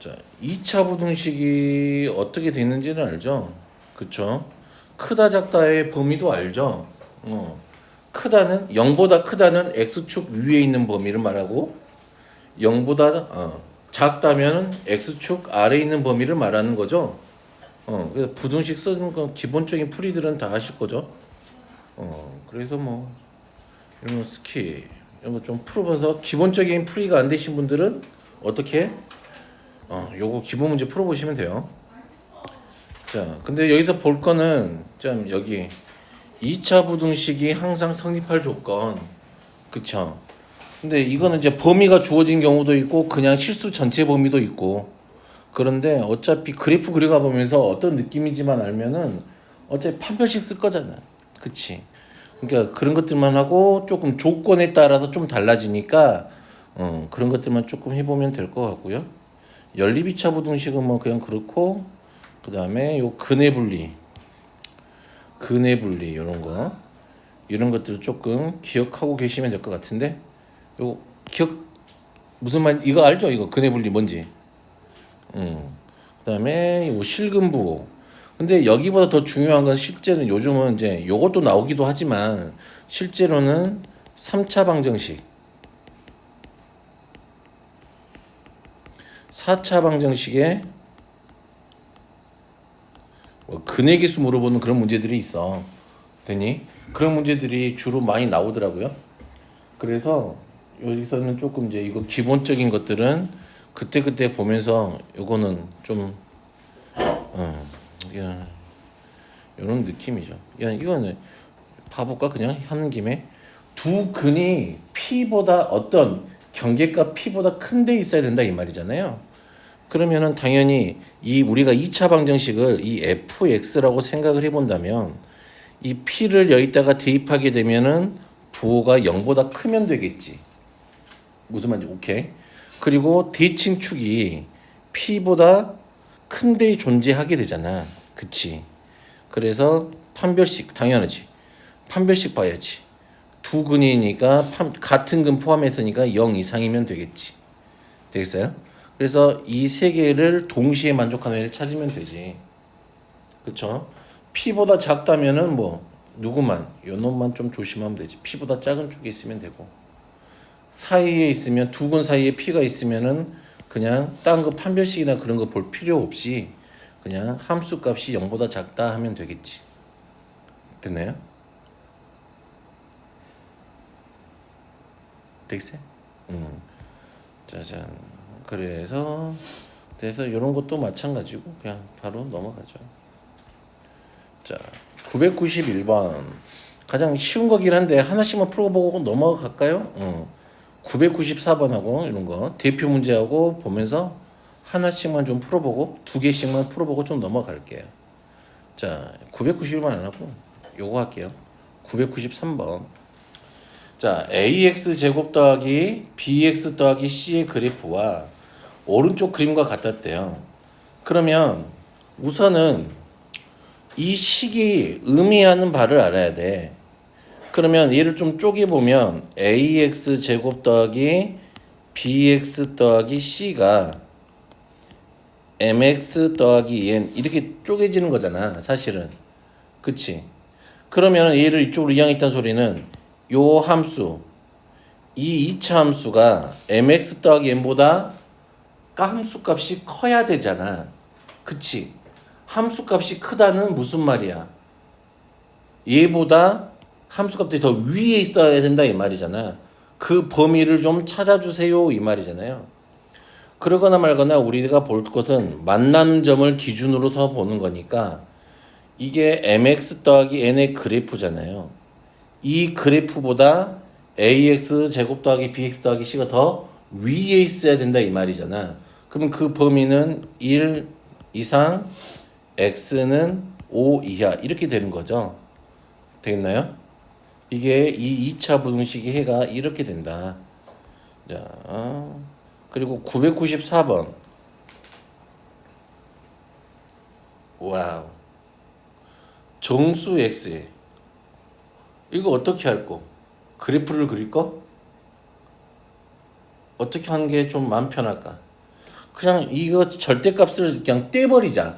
자, 2차 부등식이 어떻게 되는지는 알죠? 그쵸? 크다 작다의 범위도 알죠? 크다는 0보다 크다는 x축 위에 있는 범위를 말하고 0보다 작다면 x축 아래에 있는 범위를 말하는 거죠. 그래서 부등식 쓰는 건 기본적인 풀이들은 다 아실 거죠. 그래서 뭐 이런 거 스키 이런 거 좀 풀어봐서 기본적인 풀이가 안 되신 분들은 어떻게 요거 기본 문제 풀어보시면 돼요. 자, 근데 여기서 볼 거는 좀 여기 2차 부등식이 항상 성립할 조건, 그쵸? 근데 이거는 이제 범위가 주어진 경우도 있고 그냥 실수 전체 범위도 있고 그런데 어차피 그래프 그려가 보면서 어떤 느낌인지만 알면은 어차피 판별식 쓸 거잖아, 그치? 그러니까 그런 것들만 하고 조금 조건에 따라서 좀 달라지니까 그런 것들만 조금 해보면 될 것 같고요. 연립이차 부등식은 뭐 그냥 그렇고 그 다음에 요 근해 분리 이런 것들을 조금 기억하고 계시면 될 것 같은데 요 기억 무슨 말 이거 알죠? 이거 근해 분리 뭔지. 그다음에 요 실근부호. 근데 여기보다 더 중요한 건 실제는 요즘은 이제 요것도 나오기도 하지만 실제로는 3차 방정식, 4차 방정식에 뭐 근해계수 물어보는 그런 문제들이 있어. 되니? 그런 문제들이 주로 많이 나오더라고요. 그래서 여기서는 조금 이제 이거 기본적인 것들은 그때그때 보면서 요거는 좀 그냥 이런 느낌이죠. 그냥 이거는 봐볼까 그냥 하는 김에 두 근이 P보다 어떤 경계가 P보다 큰 데 있어야 된다 이 말이잖아요. 그러면은 당연히 이 우리가 2차 방정식을 이 fx라고 생각을 해본다면 이 p를 여기다가 대입하게 되면은 부호가 0보다 크면 되겠지. 무슨 말인지 오케이. 그리고 대칭축이 p보다 큰 데에 존재하게 되잖아. 그치? 그래서 판별식 당연하지. 판별식 봐야지. 두 근이니까 같은 근 포함해서니까 0 이상이면 되겠지. 되겠어요? 그래서 이 세 개를 동시에 만족하는 애를 찾으면 되지. 그쵸? P보다 작다면은 뭐 누구만 요 놈만 좀 조심하면 되지. P보다 작은 쪽에 있으면 되고 사이에 있으면 두 근 사이에 P가 있으면은 그냥 딴 거 판별식이나 그런 거 볼 필요 없이 그냥 함수 값이 0보다 작다 하면 되겠지. 됐나요? 되겠어요? 짜잔. 그래서 이런 것도 마찬가지고 그냥 바로 넘어가죠. 자, 991번. 가장 쉬운 거긴 한데 하나씩만 풀어보고 넘어갈까요? 994번하고 이런 거 대표 문제하고 보면서 하나씩만 좀 풀어보고 두 개씩만 풀어보고 좀 넘어갈게요. 자, 991번 안 하고 요거 할게요. 993번. 자, ax 제곱 더하기 bx 더하기 c의 그래프와 오른쪽 그림과 같았대요. 그러면 우선은 이 식이 의미하는 바를 알아야 돼. 그러면 얘를 좀 쪼개보면 ax 제곱 더하기 bx 더하기 c가 mx 더하기 n 이렇게 쪼개지는 거잖아 사실은. 그치? 그러면 얘를 이쪽으로 이항했다는 소리는 요 함수 이 2차 함수가 mx 더하기 n보다 함수 값이 커야 되잖아. 그치? 함수 값이 크다는 무슨 말이야? 얘보다 함수 값들이 더 위에 있어야 된다 이 말이잖아. 그 범위를 좀 찾아주세요 이 말이잖아요. 그러거나 말거나 우리가 볼 것은 만나는 점을 기준으로서 보는 거니까 이게 mx 더하기 n의 그래프잖아요. 이 그래프보다 ax 제곱 더하기 bx 더하기 c가 더 위에 있어야 된다 이 말이잖아. 그러면 그 범위는 1 이상 x는 5 이하 이렇게 되는 거죠. 되겠나요? 이게 이 2차 부등식의 해가 이렇게 된다. 자, 그리고 994번. 와우. 정수 x. 이거 어떻게 할 거? 그래프를 그릴 거? 어떻게 하는 게 좀 마음 편할까? 그냥 이거 절대값을 그냥 떼버리자.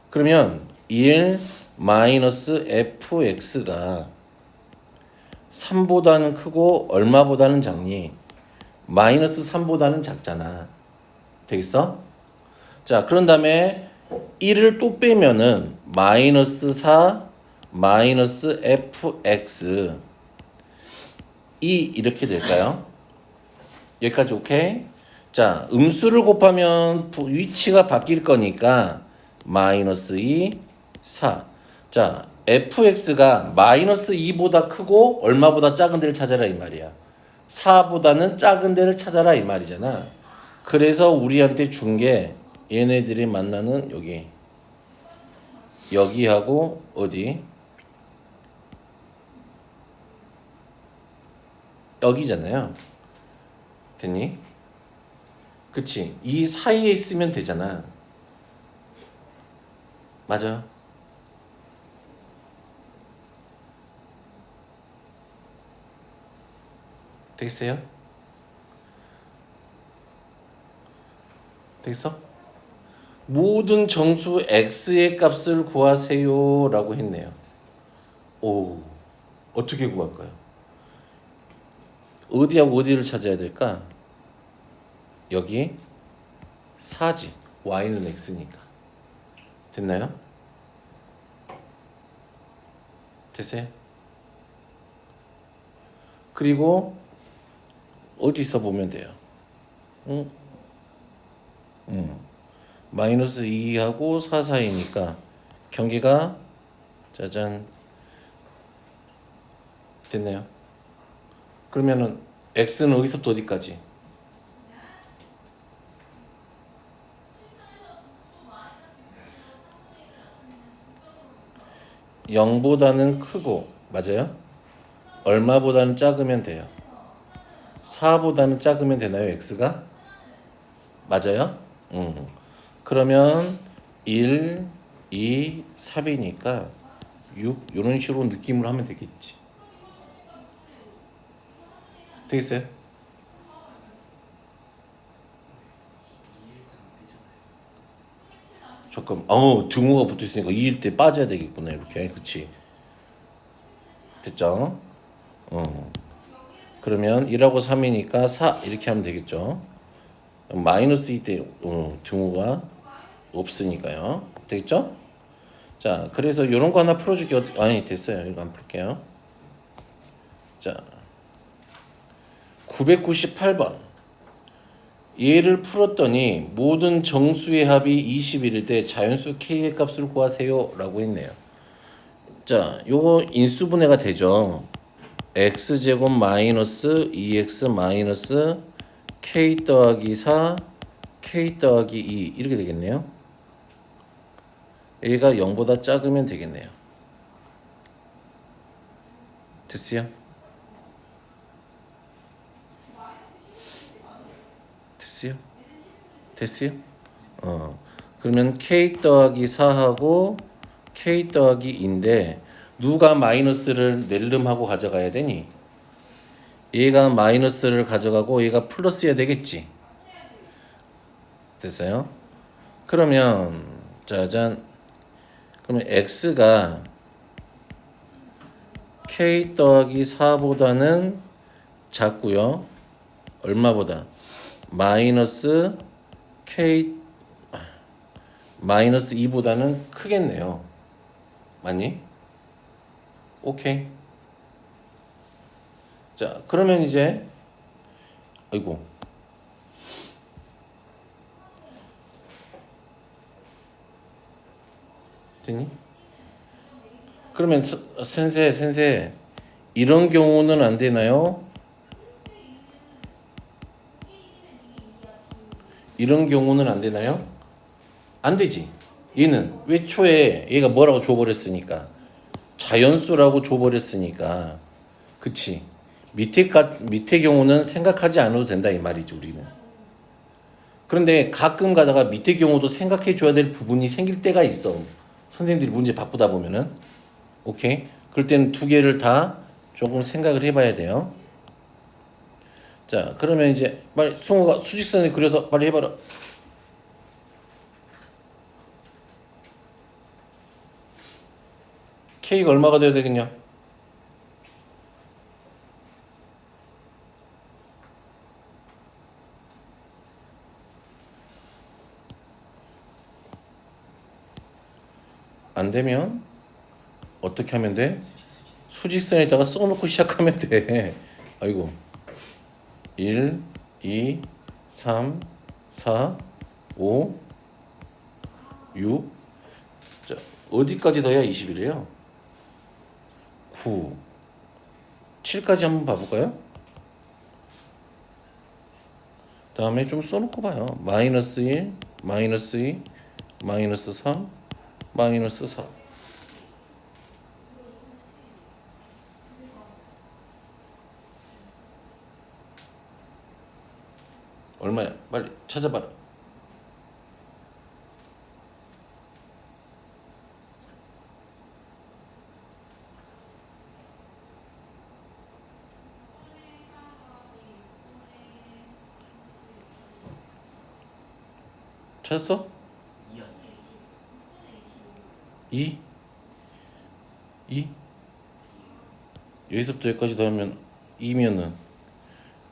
그러면 1 마이너스 fx가 3보다는 크고 얼마보다는 작니? 마이너스 3보다는 작잖아. 되겠어? 자, 그런 다음에 1을 또 빼면은 마이너스 4 마이너스 fx 이렇게 될까요? 여기까지 오케이? 자, 음수를 곱하면 위치가 바뀔 거니까 마이너스 2, 4. 자, fx가 마이너스 2보다 크고 얼마보다 작은 데를 찾아라 이 말이야. 4보다는 작은 데를 찾아라 이 말이잖아. 그래서 우리한테 준 게 얘네들이 만나는 여기하고 어디? 여기잖아요. 됐니? 그치? 이 사이에 있으면 되잖아. 맞아. 되겠어요? 되겠어? 모든 정수 x의 값을 구하세요 라고 했네요. 오, 어떻게 구할까요? 어디하고 어디를 찾아야 될까? 여기 4지. y는 x니까. 됐나요? 됐어요? 그리고 어디서 보면 돼요? 응? 마이너스 2하고 4 사이니까 경계가 짜잔 됐네요. 그러면은 x는 어디서부터 어디까지? (0보다는) 크고 맞아요? 얼마보다는 작으면 돼요? 4보다는 작으면 되나요? x가? 맞아요? 그러면 1, 2, 3이니까 6 이런 식으로 느낌으로 하면 되겠지. 되겠어요? 잠깐, 등호가 붙어 있으니까 2일 때 빠져야 되겠구나 이렇게, 그렇지? 됐죠? 그러면 1하고 3이니까 4 이렇게 하면 되겠죠? 마이너스 2 때 등호가 없으니까요. 되겠죠? 자, 그래서 이런 거 하나 풀어줄게요. 아니, 됐어요. 이거 안 풀게요. 자, 998번. 얘를 풀었더니 모든 정수의 합이 21일 때 자연수 k의 값을 구하세요 라고 했네요. 자, 요거 인수분해가 되죠. x제곱 마이너스 2x 마이너스 k 더하기 4 k 더하기 2 이렇게 되겠네요. 얘가 0보다 작으면 되겠네요. 됐어요? 됐어요? 됐어요? 그러면 k 더하기 4하고 k 더하기 2인데 누가 마이너스를 낼름하고 가져가야 되니? 얘가 마이너스를 가져가고 얘가 플러스여야 되겠지. 됐어요? 그러면 짜잔. 그러면 x가 k 더하기 4보다는 작고요. 얼마보다? 마이너스 k 마이너스 2보다는 크겠네요. 맞니? 오케이. 자, 그러면 이제 아이고 됐니? 그러면 센세 이런 경우는 안 되나요? 이런 경우는 안 되나요? 안 되지. 얘는 왜 초에 얘가 뭐라고 줘버렸으니까 자연수라고 줘버렸으니까 그치. 밑에 경우는 생각하지 않아도 된다 이 말이지 우리는. 그런데 가끔 가다가 밑에 경우도 생각해 줘야 될 부분이 생길 때가 있어. 선생님들이 문제 바꾸다 보면은. 오케이. 그럴 때는 두 개를 다 조금 생각을 해봐야 돼요. 자, 그러면 이제 빨리 승우가 수직선을 그려서 빨리 해봐라. K가 얼마가 돼야 되겠냐? 안 되면 어떻게 하면 돼? 수직선에다가 써놓고 시작하면 돼. 아이고. 1, 2, 3, 4, 5, 6. 자, 어디까지 더야 20이래요? 9, 7까지 한번 봐볼까요? 다음에 좀 써놓고 봐요. 마이너스 1, 마이너스 2, 마이너스 3, 마이너스 4. 얼마야? 빨리 찾아봐라. 찾았어? 2? 2? 여기서부터 여기까지 더하면 2면은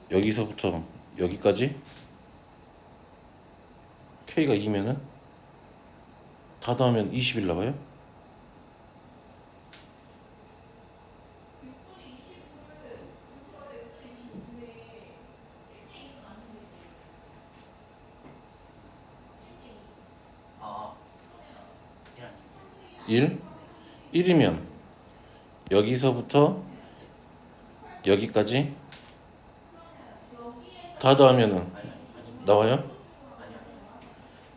여기서부터 여기까지 K가 2면은 다 더하면 20일 나와요? 아, 1? 1이면 여기서부터 여기까지 다 더하면은 나와요?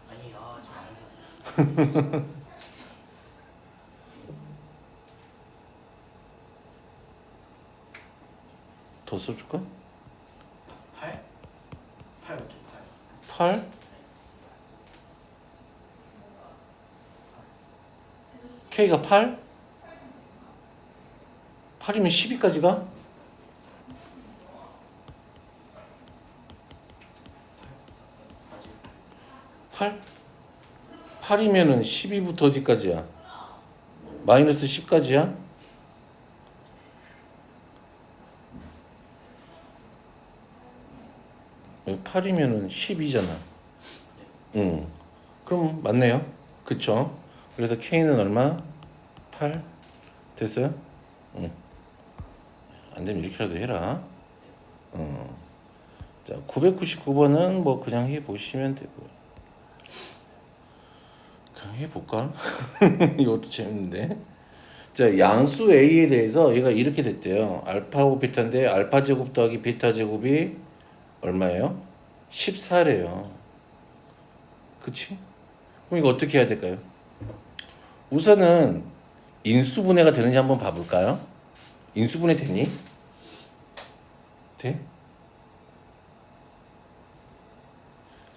아니, 잘안 사. 더 써줄까? 8? 8 맞죠? 8. 8? K가 8? 8이면 12까지 가? 8? 8이면은 12부터 어디까지야? 마이너스 10까지야? 여기 8이면은 12잖아. 응. 그럼 맞네요. 그쵸? 그래서 K는 얼마? 8? 됐어요? 응. 안 되면 이렇게라도 해라. 자, 999번은 뭐 그냥 해보시면 되고요. 그냥 해볼까? 이것도 재밌는데. 자, 양수 A에 대해서 얘가 이렇게 됐대요. 알파하고 베타인데 알파 제곱 더하기 베타 제곱이 얼마예요? 14래요. 그치? 그럼 이거 어떻게 해야 될까요? 우선은 인수분해가 되는지 한번 봐볼까요? 인수분해 되니? 돼?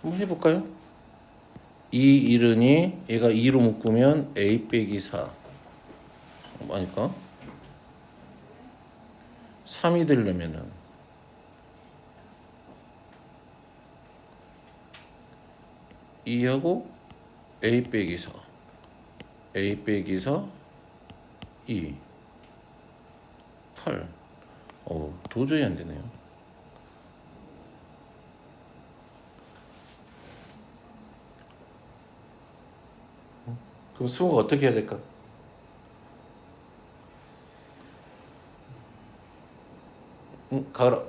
한번 해볼까요? 2 이른이 얘가 2로 묶으면 A 빼기 4 아닐까? 3이 되려면은 2하고 A 빼기 4 A 빼기 4 2 8 도저히 안 되네요. 그럼 수호가 어떻게 해야 될까? 가라.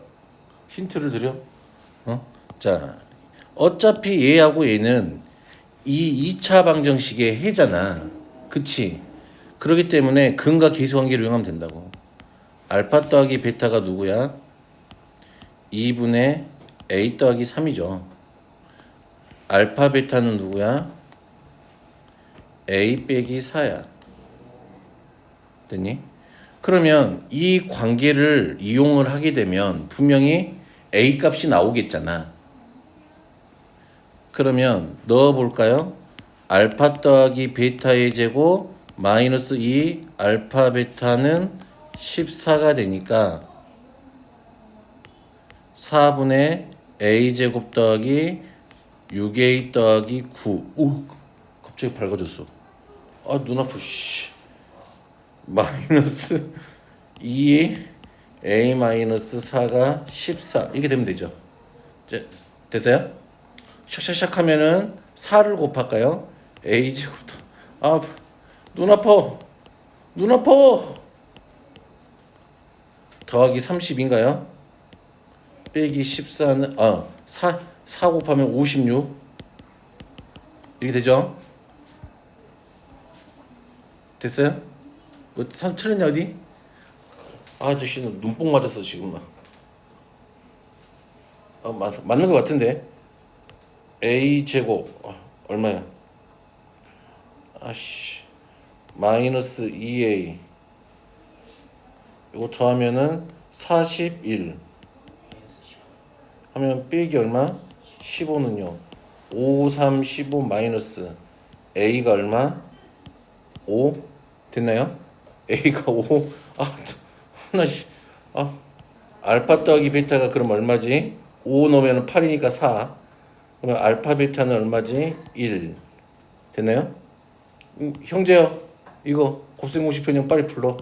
힌트를 드려. 자, 어차피 얘하고 얘는 이 2차 방정식의 해잖아. 그치? 그렇기 때문에 근과 계수관계를 이용하면 된다고. 알파 더하기 베타가 누구야? 2분의 A 더하기 3이죠. 알파 베타는 누구야? A 빼기 4야. 됐니? 그러면 이 관계를 이용을 하게 되면 분명히 A 값이 나오겠잖아. 그러면 넣어볼까요? 알파 더하기 베타의 제곱 마이너스 2 알파 베타는 14가 되니까 4분의 A 제곱 더하기 6A 더하기 9. 오, 갑자기 밝아졌어. 아, 눈 아파. 씨. 마이너스 2 a 마이너스 4가 14 이렇게 되면 되죠. 이제 됐어요? 샥샥샥 하면은 4를 곱할까요? a 제곱도 눈 아파 눈 아파 더하기 30인가요? 빼기 14는 4 곱하면 56 이렇게 되죠? 됐어요? 뭐, 3 틀렸냐 어디? 아저씨는 눈뽕 맞았어 지금 막. 맞는 것 같은데. a 제곱 얼마야? 아씨 마이너스 2a 이거 더하면은 41 하면 빼기 얼마? 15는요 5, 3, 15 마이너스 a가 얼마? 5 됐나요? a가 5 알파 더하기 베타가 그럼 얼마지? 5 넣으면 8이니까 4 그러면 알파 베타는 얼마지? 1 됐나요? 형제요 이거 곱셈공식 변형 빨리 불러.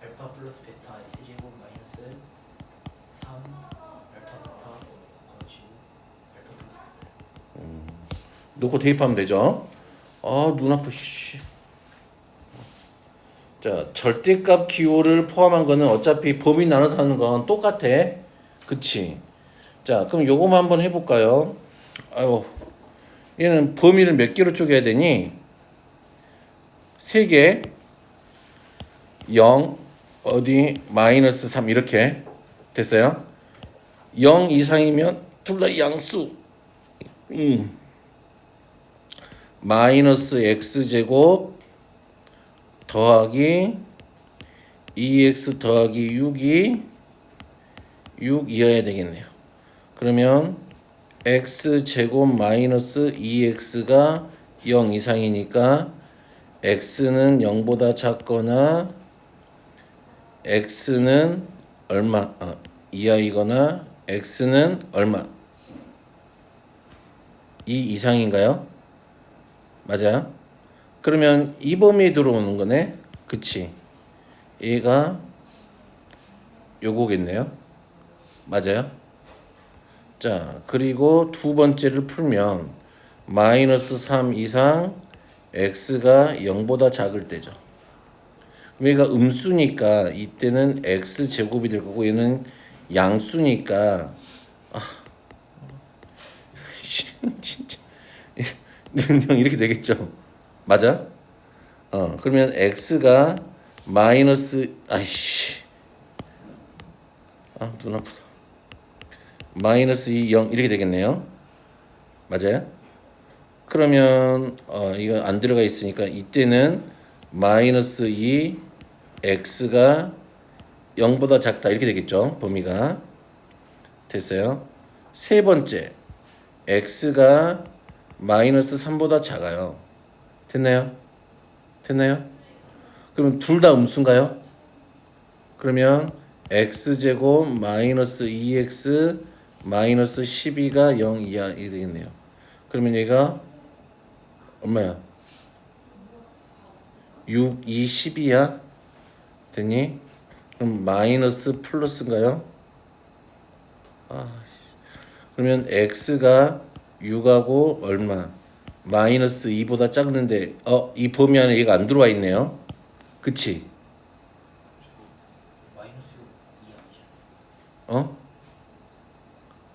알파 플러스 베타 S제곱 마이너스 3 알파 베타 거치고 알파 플러스 베타. 놓고 대입하면 되죠. 눈 아파 씨. 자 절대값 기호를 포함한 거는 어차피 범위 나눠서 하는 건 똑같아. 그치? 자 그럼 요거만 한번 해볼까요? 아유 얘는 범위를 몇 개로 쪼개야 되니? 3개 0 어디 마이너스 3 이렇게 됐어요? 0 이상이면 둘 다 양수 마이너스 x제곱 더하기 2x 더하기 6이 6이어야 되겠네요. 그러면 x제곱 마이너스 2x가 0 이상이니까 x는 0보다 작거나 x는 얼마? 이하이거나 x는 얼마? 2 이상인가요? 맞아요? 그러면 이 범위에 들어오는 거네. 그치? 얘가 요거겠네요. 맞아요? 자, 그리고 두 번째를 풀면 마이너스 3 이상 x가 0보다 작을 때죠. 얘가 음수니까 이때는 x 제곱이 될 거고 얘는 양수니까 진짜 그냥 이렇게 되겠죠. 맞아? 그러면 x가 마이너스 눈 아프다. 마이너스 2, 0 이렇게 되겠네요. 맞아요? 그러면 이거 안 들어가 있으니까 이때는 마이너스 2 x가 0보다 작다 이렇게 되겠죠. 범위가 됐어요. 세 번째 x가 마이너스 3보다 작아요. 됐나요? 됐나요? 그러면 둘 다 음수인가요? 그러면 x제곱 마이너스 2x 마이너스 12가 0 이하 이렇게 되겠네요. 그러면 얘가 얼마야? 6, 2, 12야? 됐니? 그럼 마이너스 플러스인가요? 그러면 x가 6하고 얼마? 마이너스 2보다 작는데 이 범위 안에 얘가 안 들어와 있네요. 그치? 마이너스 2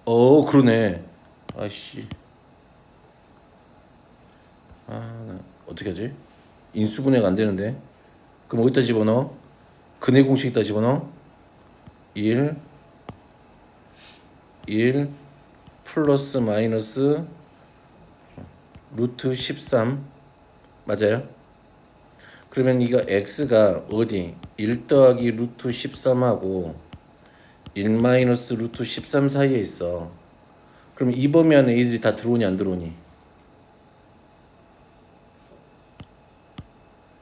아니죠? 그러네. 아이씨. 나 어떻게 하지? 인수분해가 안 되는데. 그럼 어디다 집어넣어? 근해 공식에다 집어넣어? 1 플러스 마이너스 루트 13 맞아요? 그러면 이거 x가 어디 1 더하기 루트 13하고 1 마이너스 루트 13 사이에 있어. 그럼 이 범위 안에 얘들이 다 들어오니 안 들어오니?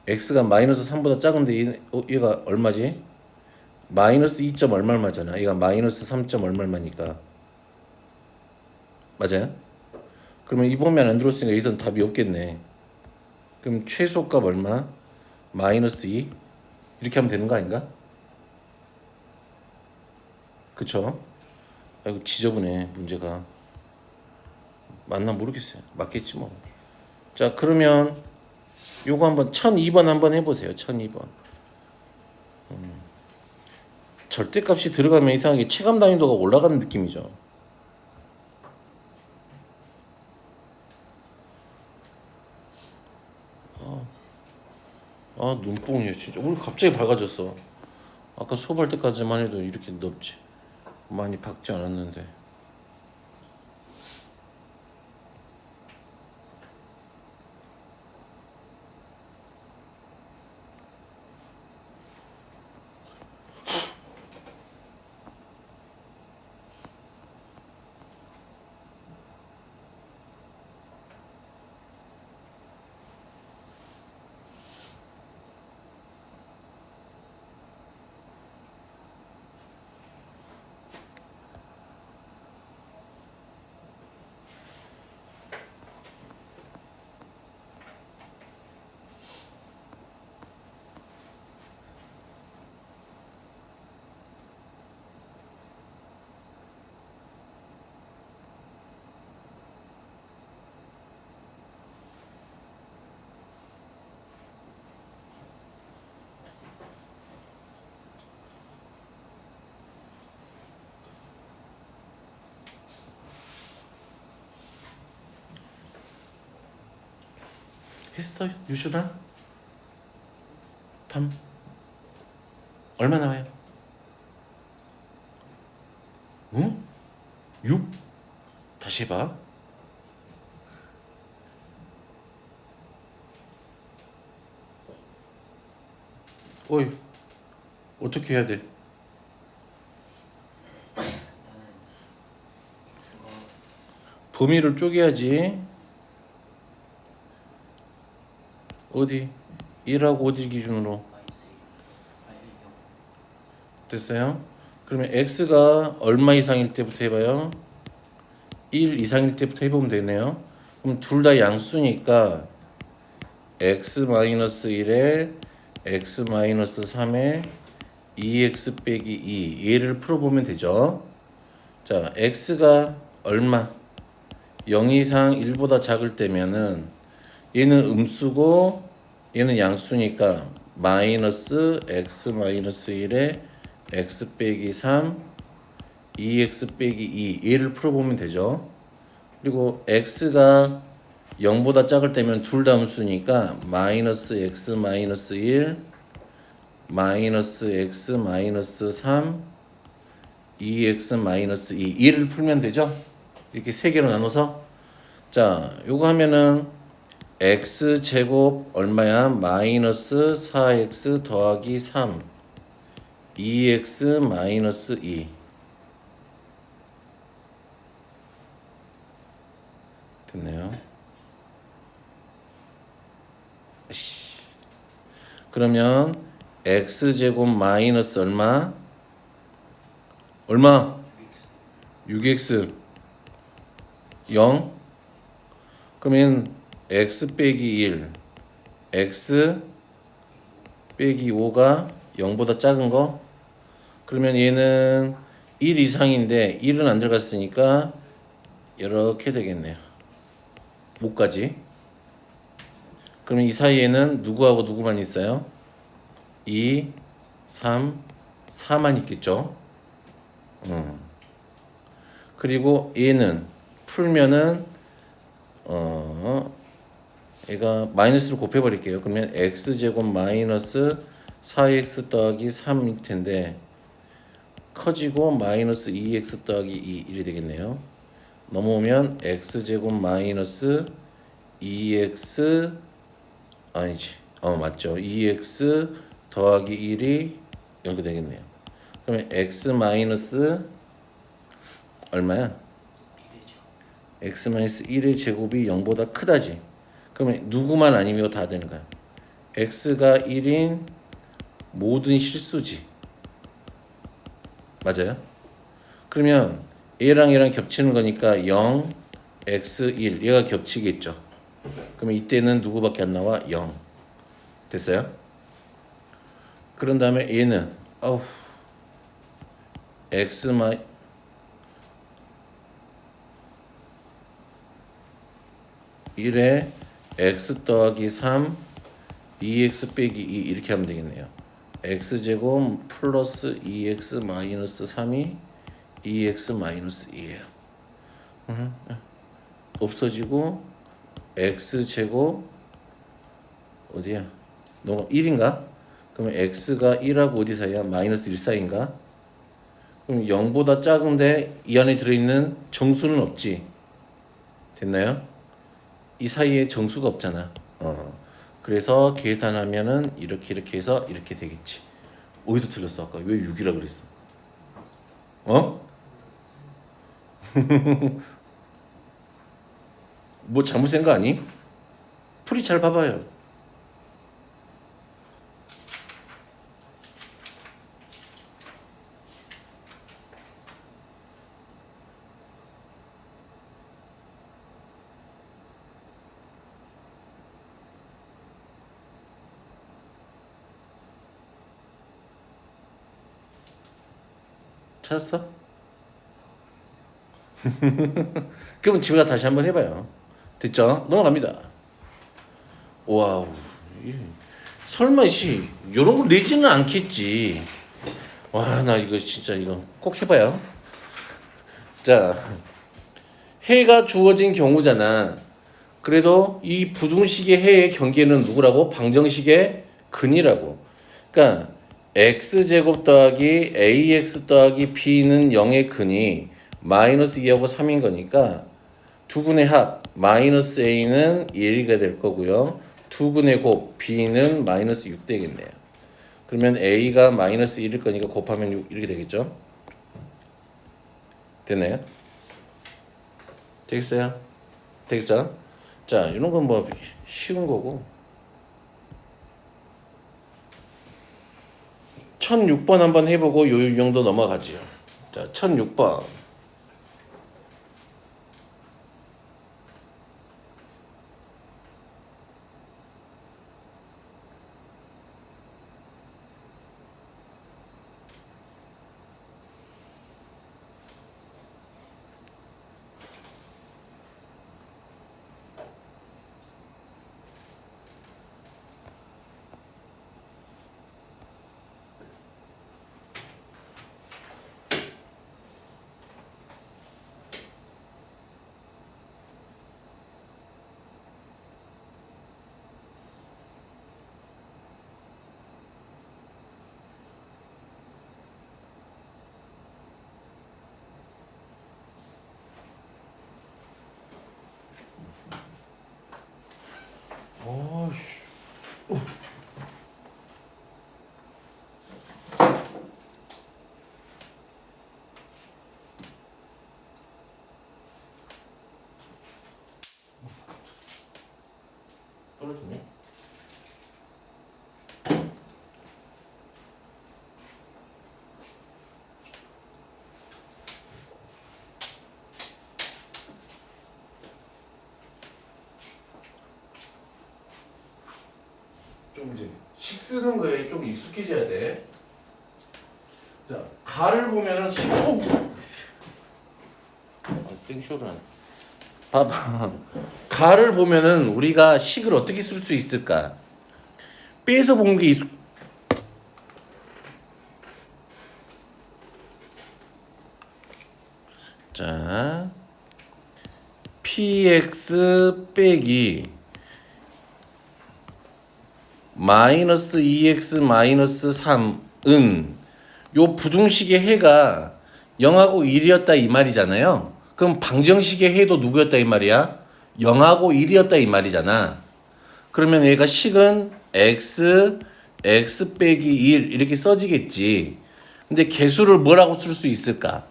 x가 마이너스 3보다 작은데 얘가 얼마지? 마이너스 2. 얼마잖아. 얘가 마이너스 3. 얼마니까. 맞아요? 그러면 이 범위 안에 안 들어왔으니까 여기서는 답이 없겠네. 그럼 최소값 얼마? 마이너스 2 이렇게 하면 되는 거 아닌가? 그쵸? 아이고 지저분해 문제가. 맞나 모르겠어요. 맞겠지 뭐. 자 그러면 요거 한번 1002번 한번 해보세요. 1002번. 절대값이 들어가면 이상하게 체감 난이도가 올라가는 느낌이죠. 아 눈뽕이야 진짜. 우리 갑자기 밝아졌어. 아까 수업할 때까지만 해도 이렇게 넓지 많이 밝지 않았는데. 했어요 유준아? 담 얼마 나와요? 응? 6? 다시 해봐. 어이 어떻게 해야 돼? 나는 x가 범위를 쪼개야지. 어디? 1하고 어디 기준으로? 마이너스 1 아니 0 됐어요? 그러면 x가 얼마 이상일 때부터 해봐요. 1 이상일 때부터 해보면 되네요. 그럼 둘 다 양수니까 x-1에 x-3에 2x 빼기 2 얘를 풀어보면 되죠. 자 x가 얼마? 0 이상 1보다 작을 때면은 얘는 음수고 얘는 양수니까 마이너스 x 마이너스 1에 x 빼기 3 2x 빼기 2 얘를 풀어보면 되죠. 그리고 x가 0보다 작을 때면 둘 다 음수니까 마이너스 x 마이너스 1 마이너스 x 마이너스 3 2x 마이너스 2 얘를 풀면 되죠. 이렇게 세 개로 나눠서. 자 요거 하면은 x 제곱 얼마야? 마이너스 4x 더하기 3 2x 마이너스 2 됐네요. 그러면 x 제곱 마이너스 얼마? 얼마? 6x 0 그러면 x 빼기 1 x 빼기 5가 0보다 작은 거. 그러면 얘는 1 이상인데 1은 안 들어갔으니까 이렇게 되겠네요. 5까지. 그러면 이 사이에는 누구하고 누구만 있어요? 2, 3, 4만 있겠죠. 그리고 얘는 풀면은 얘가 마이너스로 곱해버릴게요. 그러면 x제곱 마이너스 4x 더하기 3일 텐데 커지고 마이너스 2x 더하기 2 이래 되겠네요. 넘어오면 x제곱 마이너스 2x 아니지. 맞죠. 2x 더하기 1이 이렇게 되겠네요. 그러면 x 마이너스 얼마야? 1이죠. x 마이너스 1의 제곱이 0보다 크다지. 그러면 누구만 아니면 다 되는 거야. x가 1인 모든 실수지. 맞아요? 그러면 얘랑 얘랑 겹치는 거니까 0, x, 1 얘가 겹치겠죠. 그러면 이때는 누구밖에 안 나와? 0. 됐어요? 그런 다음에 얘는 x 마이 1에 x 더하기 3 2x 빼기 2 이렇게 하면 되겠네요. x제곱 플러스 2x 마이너스 3이 2x 마이너스 2예요. 없어지고 x제곱 어디야? 너가 1인가? 그러면 x가 1하고 어디 사이야? 마이너스 1 사이인가? 그럼 0보다 작은데 이 안에 들어있는 정수는 없지. 됐나요? 이 사이에 정수가 없잖아. 그래서 계산하면은 이렇게 해서 이렇게 되겠지. 어디서 틀렸어? 아까 왜 6이라 그랬어? 뭐 잘못 센 거 아니? 풀이 잘 봐봐요. 찾았어? 그러면 집에 가 다시 한번 해봐요. 됐죠? 넘어갑니다. 와우. 설마 요런 거 내지는 않겠지. 와, 나 이거 진짜 이거 꼭 해봐요. 자, 해가 주어진 경우잖아. 그래도 이 부등식의 해의 경계는 누구라고? 방정식의 근이라고. 그러니까 x제곱 더하기 ax 더하기 b는 0의 근이 마이너스 2하고 3인 거니까 두 분의 합 마이너스 a는 1이 될 거고요. 두 분의 곱 b는 마이너스 6 되겠네요. 그러면 a가 마이너스 1일 거니까 곱하면 6 이렇게 되겠죠? 됐나요? 되겠어요? 되겠어? 자, 이런 건 뭐 쉬운 거고. 1006번 한번 해보고 요 유형도 넘어가지요. 자, 1006번. 떨어지네. 좀 이제 식 쓰는 거에 좀 익숙해져야 돼. 자, 가를 보면은 땡쇼를 안. 봐봐. 가를 보면은 우리가 식을 어떻게 쓸 수 있을까? 빼서 본 게 익숙. 자, px 빼기 마이너스 2x 마이너스 3은 요 부등식의 해가 0하고 1이었다 이 말이잖아요. 그럼 방정식의 해도 누구였다 이 말이야? 0하고 1이었다 이 말이잖아. 그러면 얘가 식은 x 빼기 1 이렇게 써지겠지. 근데 개수를 뭐라고 쓸 수 있을까?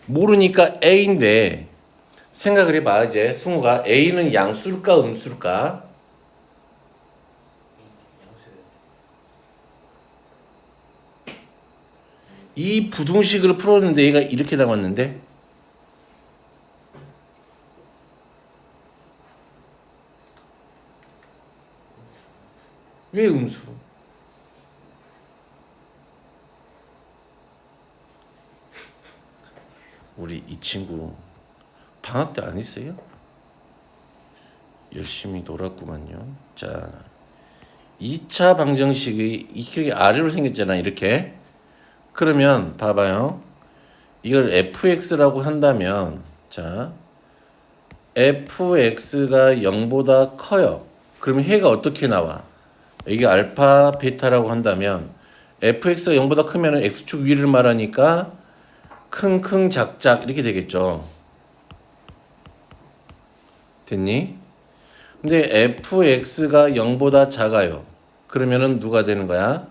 모르니까 a인데 생각을 해봐. 이제 승우가 a는 양수일까 음수일까? 이 부등식을 풀었는데 얘가 이렇게 나왔는데 왜 음수? 우리 이 친구 방학 때 안 했어요? 열심히 놀았구만요. 자, 2차 방정식이 이렇게 아래로 생겼잖아. 이렇게. 그러면 봐봐요. 이걸 fx라고 한다면 자, fx가 0보다 커요. 그러면 해가 어떻게 나와? 이게 알파, 베타라고 한다면 fx가 0보다 크면 x축 위를 말하니까 킁킁 작작 이렇게 되겠죠. 됐니? 근데 fx가 0보다 작아요. 그러면은 누가 되는 거야?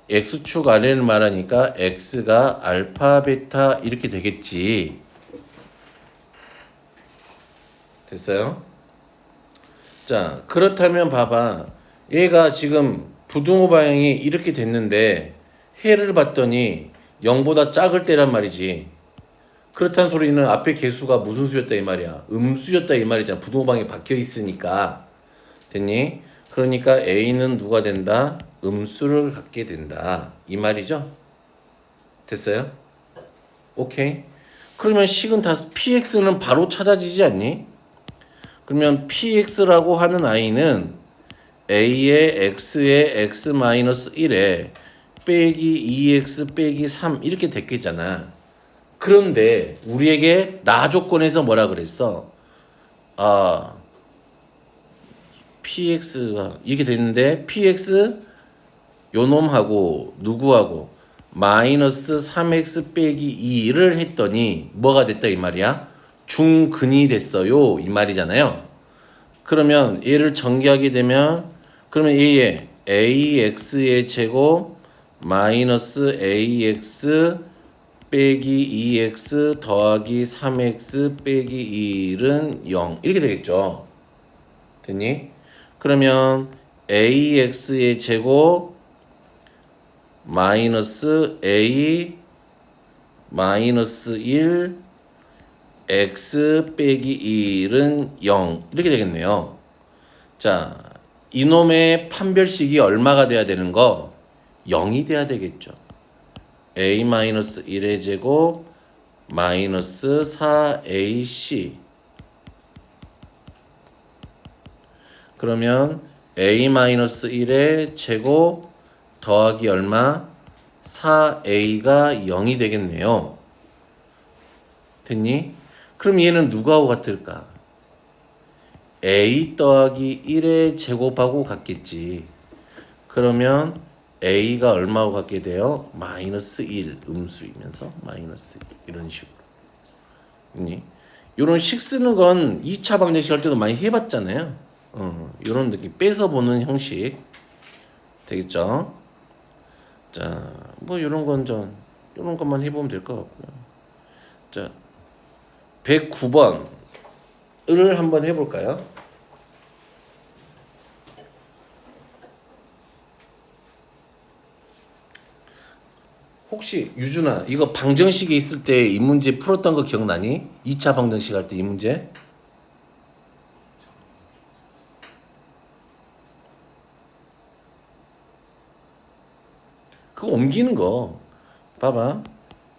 x축 아래를 말하니까 x가 알파, 베타 이렇게 되겠지. 됐어요? 자, 그렇다면 봐봐. 얘가 지금 부등호 방향이 이렇게 됐는데 해를 봤더니 0보다 작을 때란 말이지. 그렇다는 소리는 앞에 개수가 무슨 수였다 이 말이야. 음수였다 이 말이잖아. 부등호 방향이 박혀 있으니까. 됐니? 그러니까 A는 누가 된다? 음수를 갖게 된다. 이 말이죠? 됐어요? 오케이. 그러면 식은 다 PX는 바로 찾아지지 않니? 그러면 PX라고 하는 I는 A의 X의 X-1에 빼기 2X 빼기 3 이렇게 됐겠잖아. 그런데 우리에게 나 조건에서 뭐라 그랬어? PX가 이렇게 됐는데 PX 요놈하고 누구하고 마이너스 3x 빼기 2를 했더니 뭐가 됐다 이 말이야? 중근이 됐어요 이 말이잖아요. 그러면 얘를 전개하게 되면 그러면 얘의 ax의 제곱 마이너스 ax 빼기 2x 더하기 3x 빼기 1은 0 이렇게 되겠죠. 됐니? 그러면 ax의 제곱 마이너스 a 마이너스 1 x 빼기 1은 0 이렇게 되겠네요. 자, 이놈의 판별식이 얼마가 돼야 되는 거? 0이 돼야 되겠죠. a 마이너스 1의 제곱 마이너스 4ac 그러면 a 마이너스 1의 제곱 더하기 얼마? 4a가 0이 되겠네요. 됐니? 그럼 얘는 누구하고 같을까? a 더하기 1의 제곱하고 같겠지. 그러면 a가 얼마하고 같게 돼요? 마이너스 1 음수이면서 마이너스 1 이런 식으로. 됐니? 이런 식 쓰는 건 2차 방정식 할 때도 많이 해봤잖아요. 이런 느낌 빼서 보는 형식 되겠죠? 자, 뭐 이런 건 이런 것만 해보면 될 것 같고요. 자, 109번을 한번 해볼까요? 혹시 유준아 이거 방정식에 있을 때 이 문제 풀었던 거 기억나니? 2차 방정식 할 때 이 문제? 그거 옮기는 거 봐봐.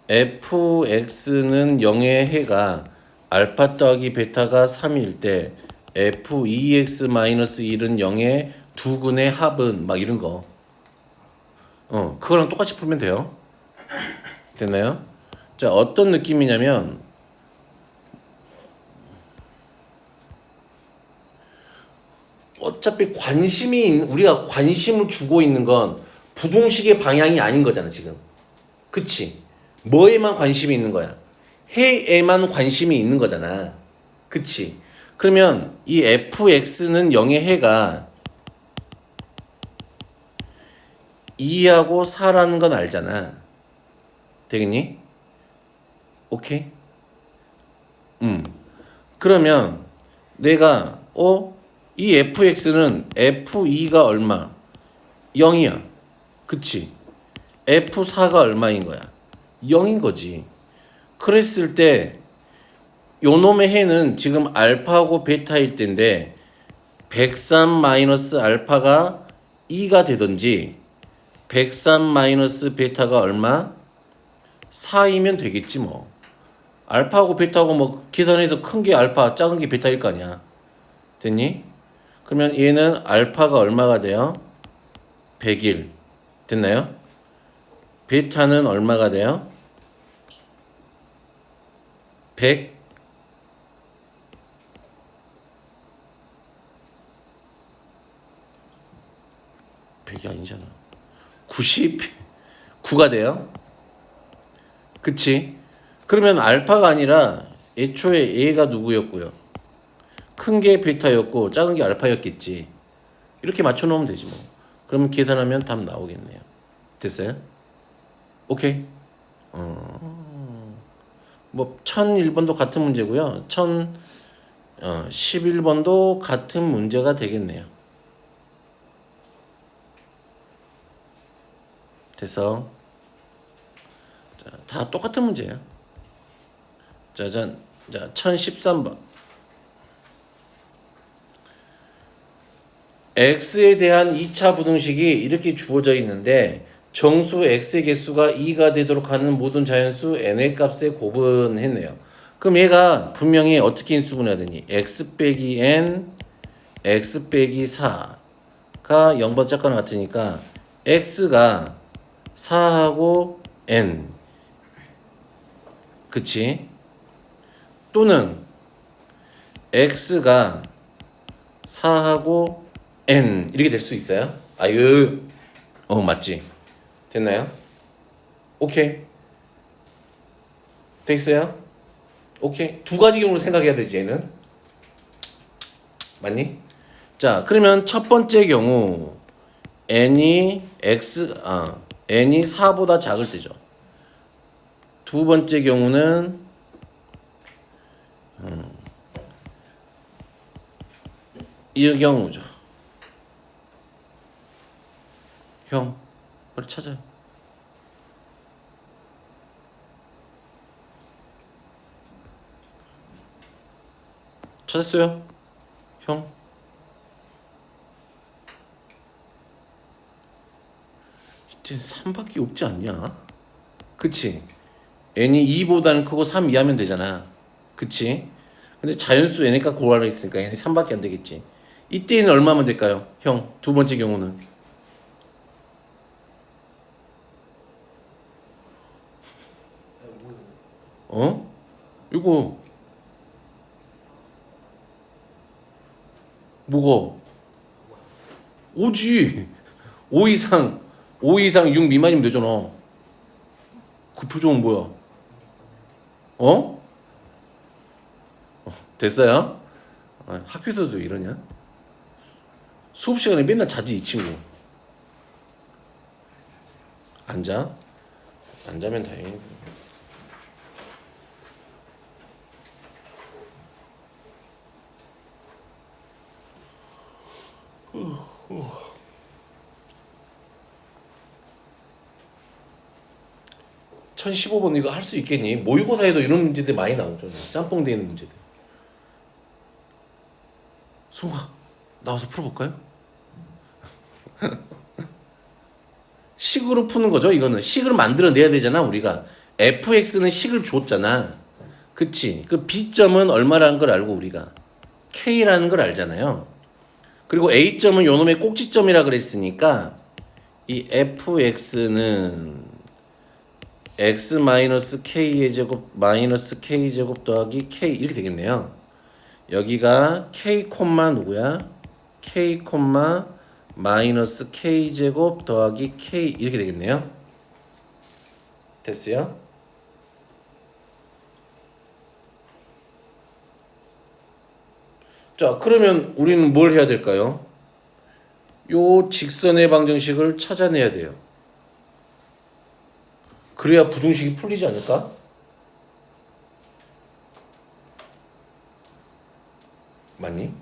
fx는 0의 해가 알파 더하기 베타가 3일 때 f2x-1은 0의 두 근의 합은 막 이런 거. 그거랑 똑같이 풀면 돼요. 됐나요? 자, 어떤 느낌이냐면 어차피 우리가 관심을 주고 있는 건 부등식의 방향이 아닌 거잖아 지금. 그치? 뭐에만 관심이 있는 거야? 해에만 관심이 있는 거잖아. 그치? 그러면 이 fx는 0의 해가 2하고 4라는 건 알잖아. 되겠니? 오케이? 그러면 내가 이 fx는 f2가 얼마? 0이야. 그치? f4가 얼마인 거야? 0인 거지. 그랬을 때 요놈의 해는 지금 알파하고 베타일 때인데 103 마이너스 알파가 2가 되든지 103 마이너스 베타가 얼마? 4이면 되겠지 뭐. 알파하고 베타하고 뭐 계산해서 큰 게 알파, 작은 게 베타일 거 아니야. 됐니? 그러면 얘는 알파가 얼마가 돼요? 101. 됐나요? 베타는 얼마가 돼요? 100. 100이 아니잖아. 99가 돼요. 그치? 그러면 알파가 아니라 애초에 A가 누구였고요? 큰 게 베타였고 작은 게 알파였겠지. 이렇게 맞춰놓으면 되지 뭐. 그러면 계산하면 답 나오겠네요. 됐어요? 오케이. 뭐 1001번도 같은 문제고요. 1011번도 같은 문제가 되겠네요. 됐어. 자, 다 똑같은 문제예요. 짜잔. 자, 1013번. x에 대한 2차 부등식이 이렇게 주어져 있는데 정수 x의 개수가 2가 되도록 하는 모든 자연수 n의 값에 곱은했네요. 그럼 얘가 분명히 어떻게 인수분해야 되니? x 빼기 n, x 빼기 4가 0보다 작거나 같으니까 x가 4하고 n, 그치? 또는 x가 4하고 n 이렇게 될 수 있어요? 아유, 맞지? 됐나요? 오케이. 됐어요? 오케이. 두 가지 경우로 생각해야 되지 얘는. 맞니? 자, 그러면 첫 번째 경우 n이 4보다 작을 때죠. 두 번째 경우는 이 경우죠. 형, 빨리 찾아요. 찾았어요? 형? 이때 3밖에 없지 않냐? 그치? n이 2보다는 크고 3 이하면 되잖아. 그치? 근데 자연수 n이니까 고하라 했으니까 n이 3밖에 안 되겠지. 이때는 얼마면 될까요? 형, 두 번째 경우는. 이거 뭐가? 5지. 5 이상 6 미만이면 되잖아. 그 표정은 뭐야? 됐어요? 학교에서도 이러냐? 수업 시간에 맨날 자지 이 친구. 안 자? 안 자면 다행이고. (1015번) 이거 할 수 있겠니? 모의고사에도 이런 문제들 많이 나오죠. 짬뽕 되어 있는 문제들. 송아, 나와서 풀어볼까요? 식으로 푸는 거죠. 이거는 식을 만들어내야 되잖아. 우리가 fx는 식을 줬잖아. 그치? 그 b점은 얼마라는 걸 알고 우리가 k라는 걸 알잖아요. 그리고 a점은 요놈의 꼭지점이라 그랬으니까 이 fx는 x 마이너스 k의 제곱 마이너스 k 제곱 더하기 k 이렇게 되겠네요. 여기가 k 콤마 누구야? k 콤마 마이너스 k 제곱 더하기 k 이렇게 되겠네요. 됐어요? 자, 그러면 우리는 뭘 해야 될까요? 요 직선의 방정식을 찾아내야 돼요. 그래야 부등식이 풀리지 않을까? 맞니?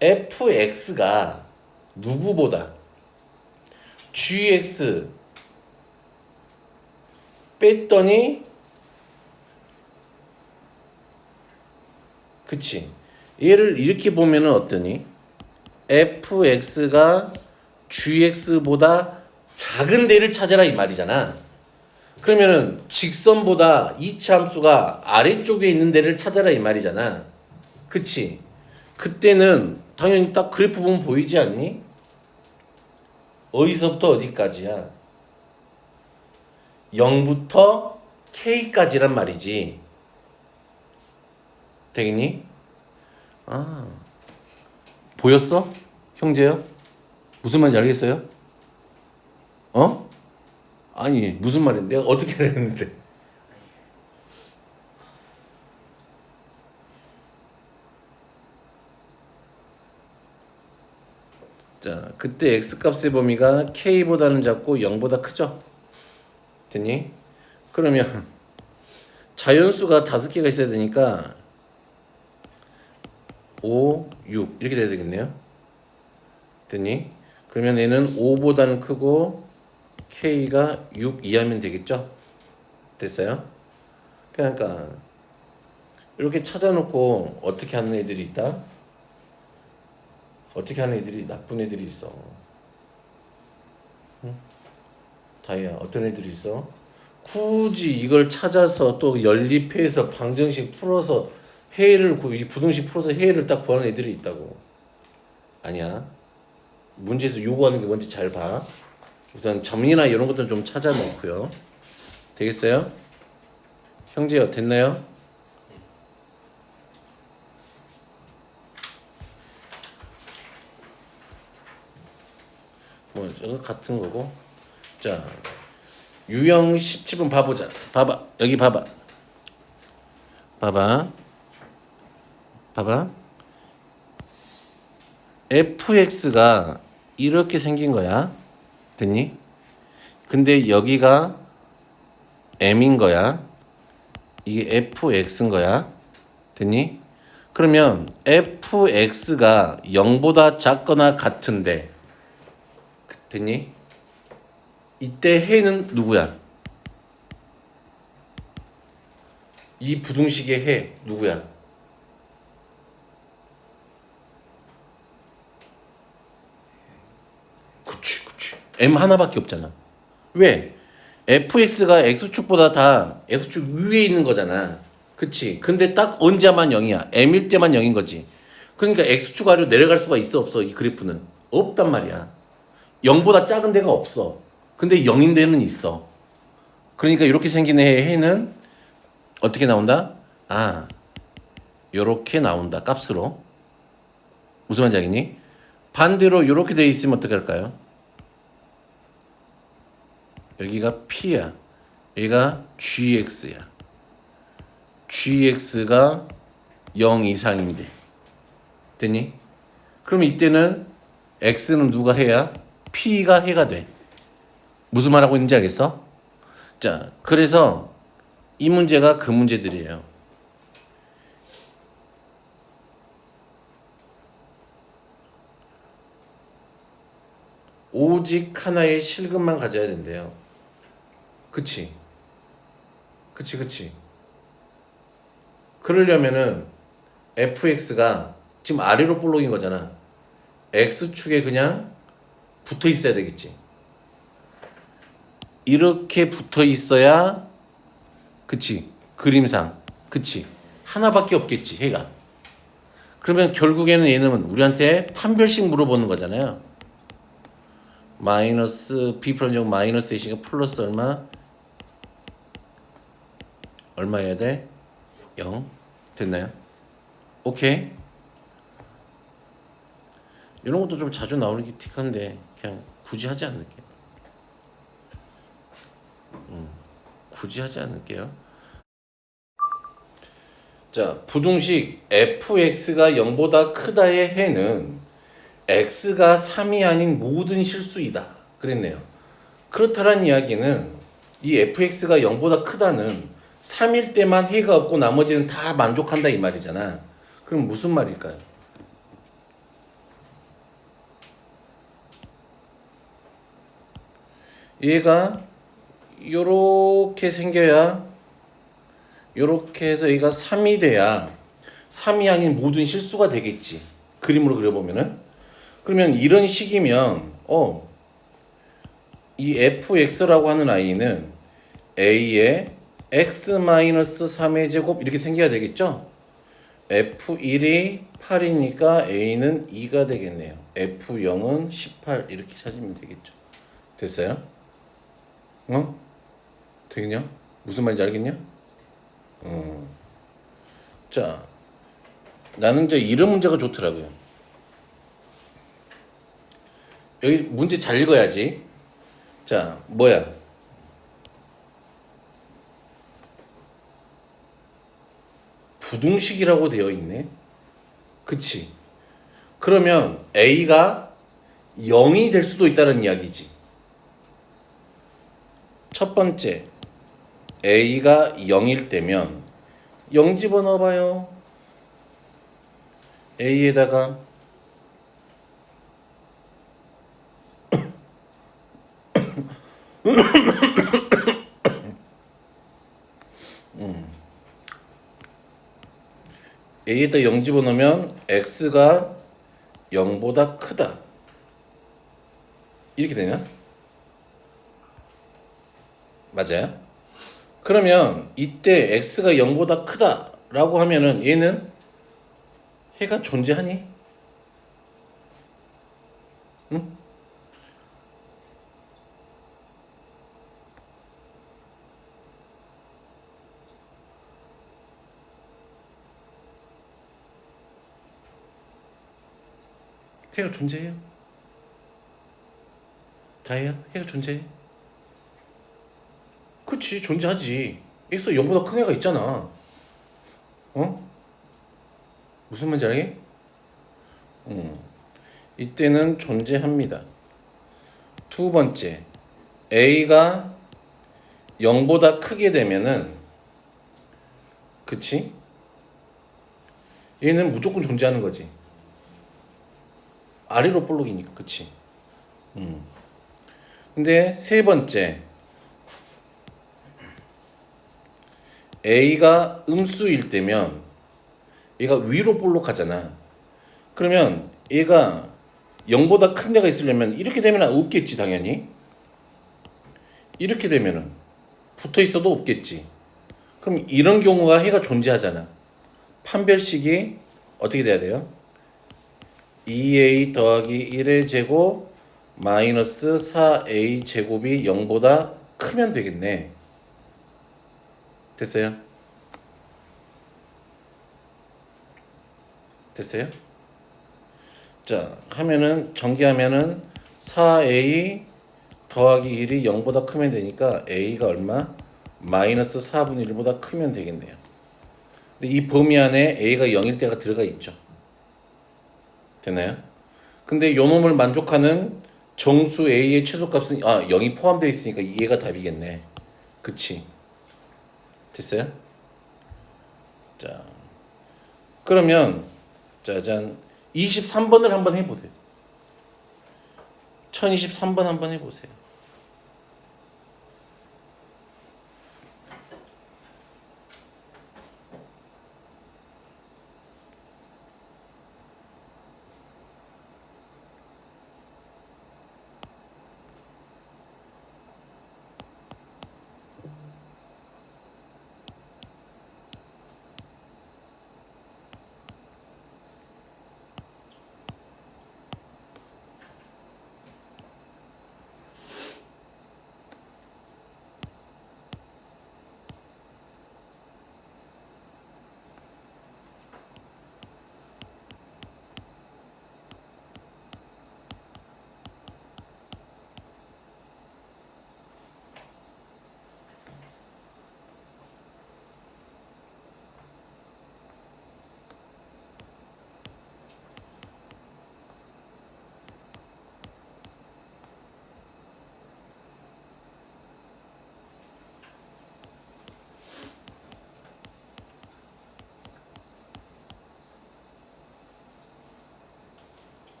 fx가 누구보다 gx 뺐더니 그치 얘를 이렇게 보면은 어떠니? fx가 gx보다 작은 데를 찾아라 이 말이잖아. 그러면은 직선보다 이차함수가 아래쪽에 있는 데를 찾아라 이 말이잖아. 그치? 그때는 당연히 딱 그래프 보면 보이지 않니? 어디서부터 어디까지야? 0부터 K까지란 말이지. 되겠니? 아, 보였어? 형제요? 무슨 말인지 알겠어요? 어? 아니, 무슨 말인데? 내가 어떻게 했는데? 자, 그때 x값의 범위가 k보다는 작고 0보다 크죠? 됐니? 그러면 자연수가 5개가 있어야 되니까 5, 6 이렇게 돼야 되겠네요. 됐니? 그러면 얘는 5보다는 크고 k가 6 이하면 되겠죠? 됐어요? 그러니까 이렇게 찾아놓고 어떻게 하는 애들이 있다? 어떻게 하는 애들이 나쁜 애들이 있어. 응? 다이야 어떤 애들이 있어? 굳이 이걸 찾아서 또 연립해서 방정식 풀어서 해를 부등식 풀어서 해를 딱 구하는 애들이 있다고. 아니야. 문제에서 요구하는 게 뭔지 잘 봐. 우선 점이나 이런 것들은 좀 찾아놓고요. 되겠어요? 형제요, 됐나요? 뭐 저거 같은 거고. 자, 유형 17번 봐보자. 봐봐, 여기 봐봐. 봐봐. 봐봐. fx가 이렇게 생긴 거야. 됐니? 근데 여기가 m인 거야. 이게 fx인 거야. 됐니? 그러면 fx가 0보다 작거나 같은데 됐니? 이때 해는 누구야? 이 부등식의 해 누구야? 그치. m 하나밖에 없잖아. 왜? fx가 x축보다 다 x축 위에 있는 거잖아. 그치? 근데 딱 언제만 0이야. m일 때만 0인 거지. 그러니까 x축 아래로 내려갈 수가 있어 없어? 이 그래프는 없단 말이야. 0보다 작은 데가 없어. 근데 0인 데는 있어. 그러니까 이렇게 생긴 해는 어떻게 나온다? 아, 요렇게 나온다. 값으로. 무슨 말인지 알겠니? 반대로 이렇게 돼 있으면 어떻게 할까요? 여기가 P야. 여기가 GX야. GX가 0 이상인데. 됐니? 그럼 이때는 X는 누가 해야? P가 해가 돼. 무슨 말하고 있는지 알겠어? 자, 그래서 이 문제가 그 문제들이에요. 오직 하나의 실근만 가져야 된대요. 그치? 그러려면은 fx가 지금 아래로 볼록인 거잖아. x축에 그냥 붙어 있어야 되겠지. 이렇게 붙어 있어야 그치? 그림상 그치? 하나밖에 없겠지 해가. 그러면 결국에는 얘는 우리한테 판별식 물어보는 거잖아요. 마이너스 b 플러스 0 마이너스 a시니까 플러스 얼마 해야 돼? 0 됐나요? 오케이. 이런 것도 좀 자주 나오는 게 틱한데 그냥 굳이 하지 않을게요. 굳이 하지 않을게요. 자, 부등식 fx가 0보다 크다의 해는 x가 3이 아닌 모든 실수이다. 그랬네요. 그렇다는 이야기는 이 fx가 0보다 크다는 3일 때만 해가 없고 나머지는 다 만족한다 이 말이잖아. 그럼 무슨 말일까요? 얘가 요렇게 생겨야 요렇게 해서 얘가 3이 돼야 3이 아닌 모든 실수가 되겠지. 그림으로 그려보면은. 그러면 이런 식이면 이 fx라고 하는 아이는 a의 x-3의 제곱 이렇게 생겨야 되겠죠? f1이 8이니까 a는 2가 되겠네요. f0은 18 이렇게 찾으면 되겠죠. 됐어요? 되겠냐? 무슨 말인지 알겠냐? 자, 나는 이런 문제가 좋더라고요. 여기 문제 잘 읽어야지. 자, 뭐야? 부등식이라고 되어 있네. 그치? 그러면 A가 0이 될 수도 있다는 이야기지. 첫 번째, A가 0일 때면 0 집어넣어봐요. A에다가 A에다 0 집어넣으면 X가 0보다 크다. 이렇게 되냐? 맞아요? 그러면 이때 X가 0보다 크다라고 하면은 얘는 해가 존재하니? 응? 해가 존재해요? 다혜야? 해가 존재해? 그치, 존재하지. X가 0보다 큰 애가 있잖아. 무슨 말인지 알겠? 이때는 존재합니다. 두 번째, A가 0보다 크게 되면은, 그치? 얘는 무조건 존재하는 거지. 아래로 볼록이니까, 그치? 근데 세 번째, A가 음수일 때면 얘가 위로 볼록하잖아. 그러면 얘가 0보다 큰 데가 있으려면 이렇게 되면 없겠지, 당연히. 이렇게 되면은 붙어 있어도 없겠지. 그럼 이런 경우가 해가 존재하잖아. 판별식이 어떻게 돼야 돼요? 2a 더하기 1의 제곱 마이너스 4a 제곱이 0보다 크면 되겠네. 됐어요? 됐어요? 자, 하면은 전개하면은 4a 더하기 1이 0보다 크면 되니까 a가 얼마? 마이너스 4분의 1보다 크면 되겠네요. 근데 이 범위 안에 a가 0일 때가 들어가 있죠. 되나요? 근데 요 놈을 만족하는 정수 a의 최소값은 0이 포함되어 있으니까 얘가 답이겠네. 그치? 됐어요? 자, 그러면 짜잔 23번을 한번 해보세요. 1023번 한번 해보세요.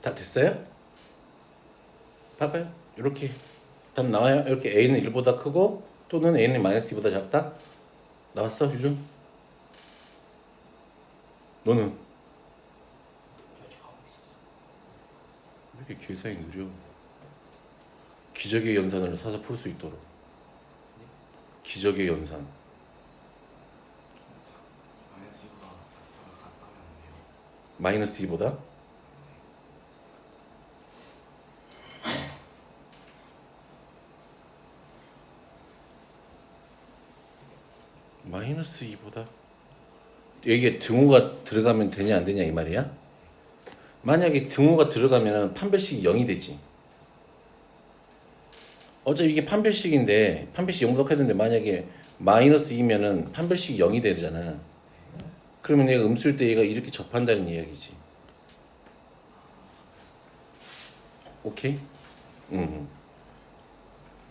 다 됐어요? 봐봐요. 이렇게 답 나와요. 이렇게 a는 1보다 크고 또는 a는 마이너스 2보다 작다. 나왔어 유준? 너는? 저 지금 하고 있었어. 왜 이렇게 계산이 느려? 기적의 연산을 사서 풀 수 있도록. 기적의 연산. 마이너스 2보다 작다가 같다면 안 돼요. 마이너스 2보다? 마이너스 2보다? 이게 등호가 들어가면 되냐 안 되냐 이 말이야? 만약에 등호가 들어가면 판별식이 0이 되지. 어차피 이게 판별식인데 판별식 0보다 커야 되는데 만약에 마이너스 2면은 판별식이 0이 되잖아. 그러면 얘가 음수일 때 얘가 이렇게 접한다는 이야기지. 오케이?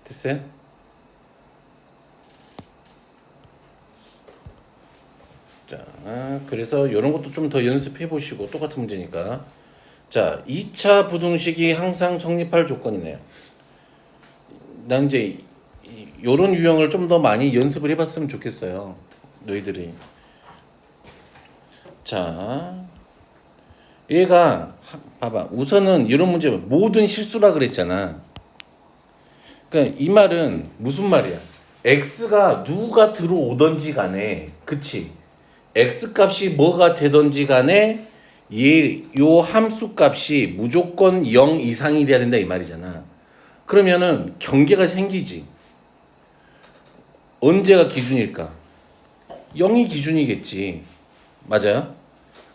됐어요? 자, 그래서 이런 것도 좀 더 연습해 보시고 똑같은 문제니까. 자, 2차 부등식이 항상 성립할 조건이네요. 난 이제 이런 유형을 좀 더 많이 연습을 해봤으면 좋겠어요. 너희들이. 자, 얘가 봐봐. 우선은 이런 문제 모든 실수라 그랬잖아. 그러니까 이 말은 무슨 말이야? x가 누가 들어오던지 간에, 그치? x 값이 뭐가 되던지 간에 요 함수 값이 무조건 0 이상이 돼야 된다 이 말이잖아. 그러면은 경계가 생기지. 언제가 기준일까? 0이 기준이겠지. 맞아요?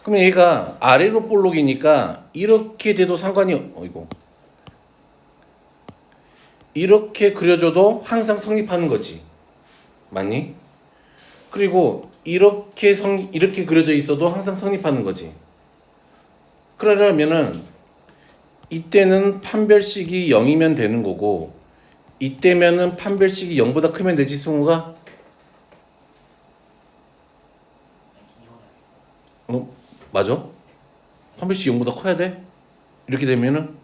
그럼 얘가 아래로 볼록이니까 이렇게 돼도 상관이 이거 이렇게 그려줘도 항상 성립하는 거지. 맞니? 그리고 이렇게 그려져 있어도 항상 성립하는 거지. 그러려면은 이때는 판별식이 0이면 되는 거고 이때면은 판별식이 0보다 크면 되지 승우가? 맞아? 판별식이 0보다 커야 돼? 이렇게 되면은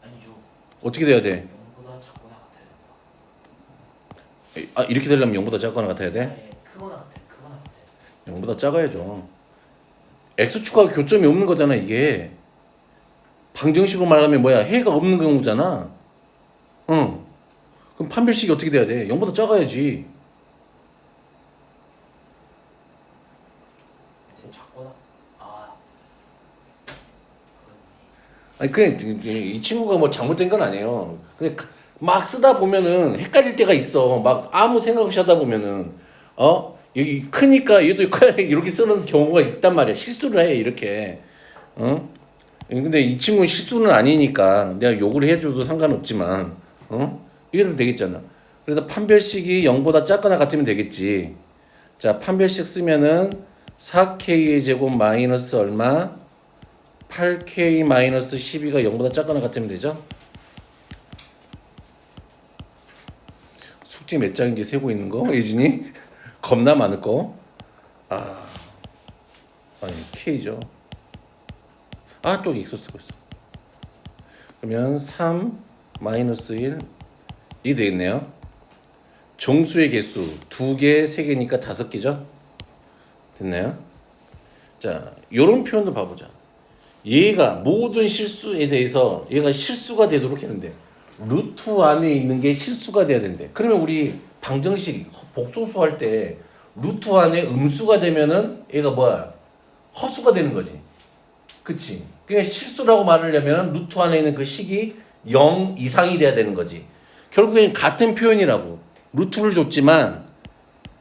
아니죠. 어떻게 돼야 돼? 0보다 작거나 같아야 된다. 이렇게 되려면 0보다 작거나 같아야 돼? 네, 크거나 같아요. 크거나 같아요. 0보다 작아야죠. x축하고 교점이 없는 거잖아 이게. 방정식으로 말하면 뭐야? 해가 없는 경우잖아. 응. 그럼 판별식이 어떻게 돼야 돼? 0보다 작아야지. 작거나 아니 그냥 이 친구가 뭐 잘못된 건 아니에요. 근데 막 쓰다 보면은 헷갈릴 때가 있어. 막 아무 생각 없이 하다 보면은 여기 크니까 얘도 커야 돼 이렇게 쓰는 경우가 있단 말이야. 실수를 해 이렇게. 근데 이 친구는 실수는 아니니까 내가 욕을 해줘도 상관없지만 이래도 되겠잖아. 그래서 판별식이 0보다 작거나 같으면 되겠지. 자, 판별식 쓰면은 4k의 제곱 마이너스 얼마? 8k 마이너스 12가 0보다 작거나 같으면 되죠? 숙제 몇 장인지 세고 있는 거? 예진이? 겁나 많을 거? 아니 k죠. 또 익소 쓰고 있어. 그러면 3 마이너스 1 이게 되겠네요. 정수의 개수 2개, 3개니까 5개죠? 됐나요? 자, 요런 표현도 봐보자. 얘가 모든 실수에 대해서 얘가 실수가 되도록 했는데 루트 안에 있는 게 실수가 돼야 된대. 그러면 우리 방정식 복소수 할 때 루트 안에 음수가 되면은 얘가 뭐야? 허수가 되는 거지. 그치? 그냥 실수라고 말하려면 루트 안에 있는 그 식이 0 이상이 돼야 되는 거지. 결국엔 같은 표현이라고. 루트를 줬지만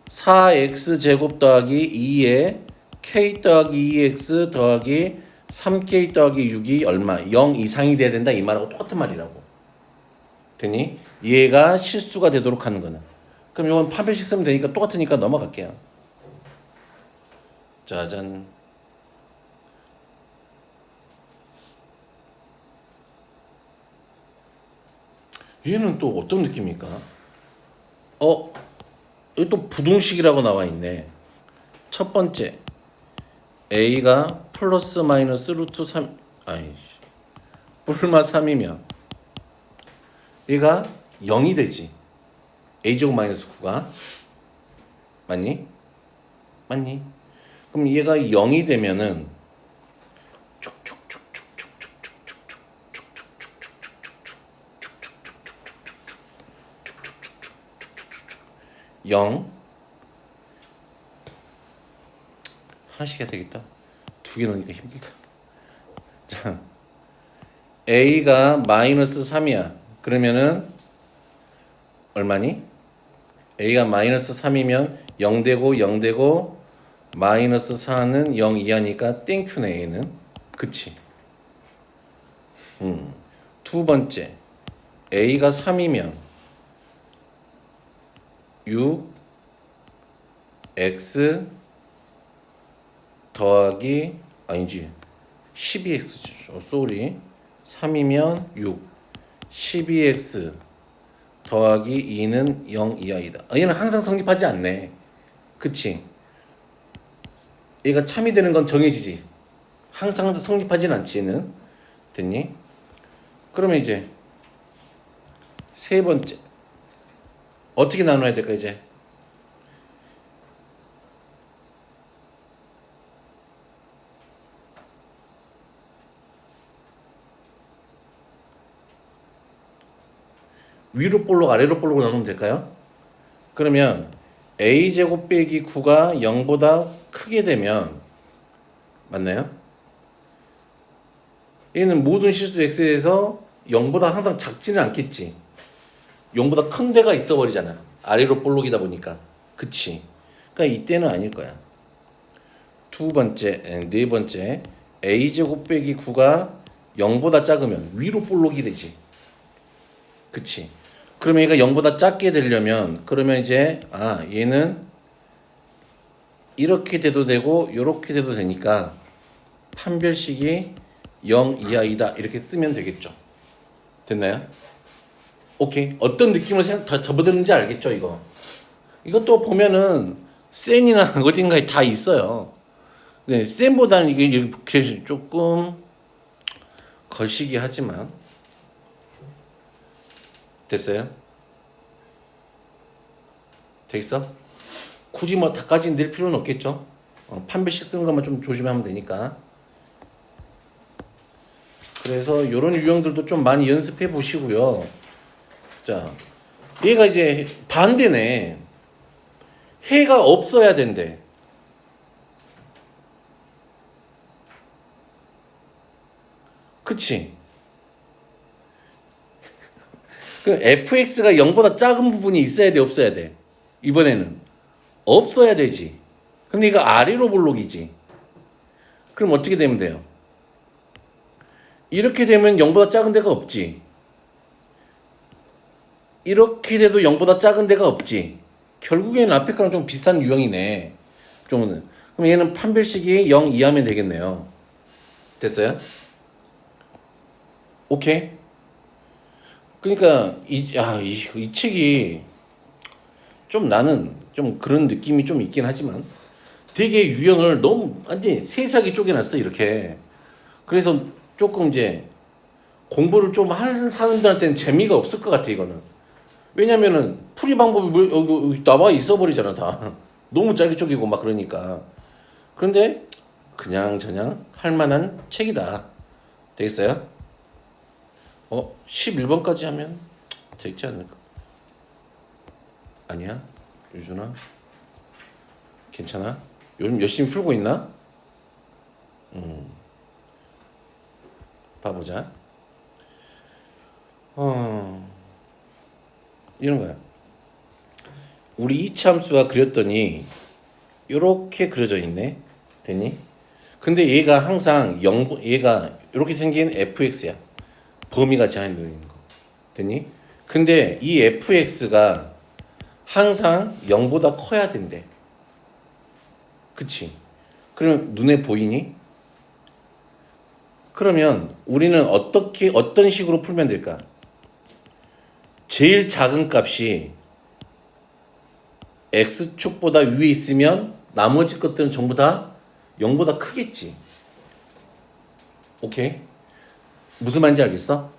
4x 제곱 더하기 2에 k 더하기 2x 더하기 3k 더하기 6이 얼마? 0 이상이 돼야 된다 이 말하고 똑같은 말이라고. 되니? 얘가 실수가 되도록 하는 거는. 그럼 이건 판별식 쓰면 되니까 똑같으니까 넘어갈게요. 짜잔. 얘는 또 어떤 느낌입니까? 여기 또 부등식이라고 나와 있네. 첫 번째 A가 플러스 마이너스 루트 3 아이씨 뿔마 3이면 얘가 0이 되지. a제곱 마이너스 9가 맞니? 맞니? 그럼 얘가 0이 되면은 0 하나씩 해야 되겠다. 두 개 넣으니까 힘들다. 자, a가 마이너스 3이야. 그러면은 얼마니? a가 마이너스 3이면 0 되고 0 되고 마이너스 4는 0 이하니까 땡큐네 얘는. 그치? 두 번째 a가 3이면 6 x 더하기 아니지 12x 쏘리 3이면 6 12x 더하기 2는 0 이하이다. 얘는 항상 성립하지 않네. 그치? 얘가 참이 되는 건 정해지지. 항상 성립하진 않지 얘는. 됐니? 그러면 이제 세 번째 어떻게 나눠야 될까 이제? 위로 볼록 아래로 볼록 나누면 될까요? 그러면 a제곱 빼기 9가 0보다 크게 되면 맞나요? 얘는 모든 실수 x에서 0보다 항상 작지는 않겠지. 0보다 큰 데가 있어 버리잖아. 아래로 볼록이다 보니까. 그치? 그러니까 이때는 아닐 거야. 네 번째 a제곱 빼기 9가 0보다 작으면 위로 볼록이 되지. 그치? 그러면 얘가 0보다 작게 되려면 그러면 이제 얘는 이렇게 돼도 되고 이렇게 돼도 되니까 판별식이 0 이하이다 이렇게 쓰면 되겠죠. 됐나요? 오케이. 어떤 느낌으로 다 접어드는지 알겠죠 이거. 이것도 보면은 센이나 어딘가에 다 있어요. 네, 센보다는 이게 이렇게 조금 거시기 하지만 됐어요? 되겠어? 굳이 뭐 다까지 낼 필요는 없겠죠? 판별식 쓰는 것만 좀 조심하면 되니까. 그래서 이런 유형들도 좀 많이 연습해 보시고요. 자, 얘가 이제 반대네. 해가 없어야 된대. 그치? 그 fx가 0보다 작은 부분이 있어야 돼, 없어야 돼? 이번에는 없어야 되지. 근데 이거 아래로 볼록이지. 그럼 어떻게 되면 돼요? 이렇게 되면 0보다 작은 데가 없지. 이렇게 돼도 0보다 작은 데가 없지. 결국에는 앞에 거랑 좀 비슷한 유형이네. 그럼 얘는 판별식이 0 이하면 되겠네요. 됐어요? 오케이? 그러니까 이 책이 좀 나는 좀 그런 느낌이 좀 있긴 하지만 되게 유형을 너무 완전히 세세하게 쪼개놨어 이렇게. 그래서 조금 이제 공부를 좀 하는 사람들한테는 재미가 없을 것 같아 이거는. 왜냐면은 풀이 방법이 여기 나와 있어 버리잖아 다. 너무 짧게 쪼개고 막 그러니까. 그런데 그냥 저냥 할 만한 책이다. 되겠어요? 11번까지 하면 되지 않을까? 아니야? 유준아? 괜찮아? 요즘 열심히 풀고 있나? 봐보자. 이런 거야. 우리 이차함수가 그렸더니 요렇게 그려져 있네. 됐니? 근데 얘가 항상 얘가 이렇게 생긴 fx야. 범위가 제한되어 있는 거. 됐니? 근데 이 fx가 항상 0보다 커야 된대. 그치? 그러면 눈에 보이니? 그러면 우리는 어떤 식으로 풀면 될까? 제일 작은 값이 x축보다 위에 있으면 나머지 것들은 전부 다 0보다 크겠지. 오케이? 무슨 말인지 알겠어?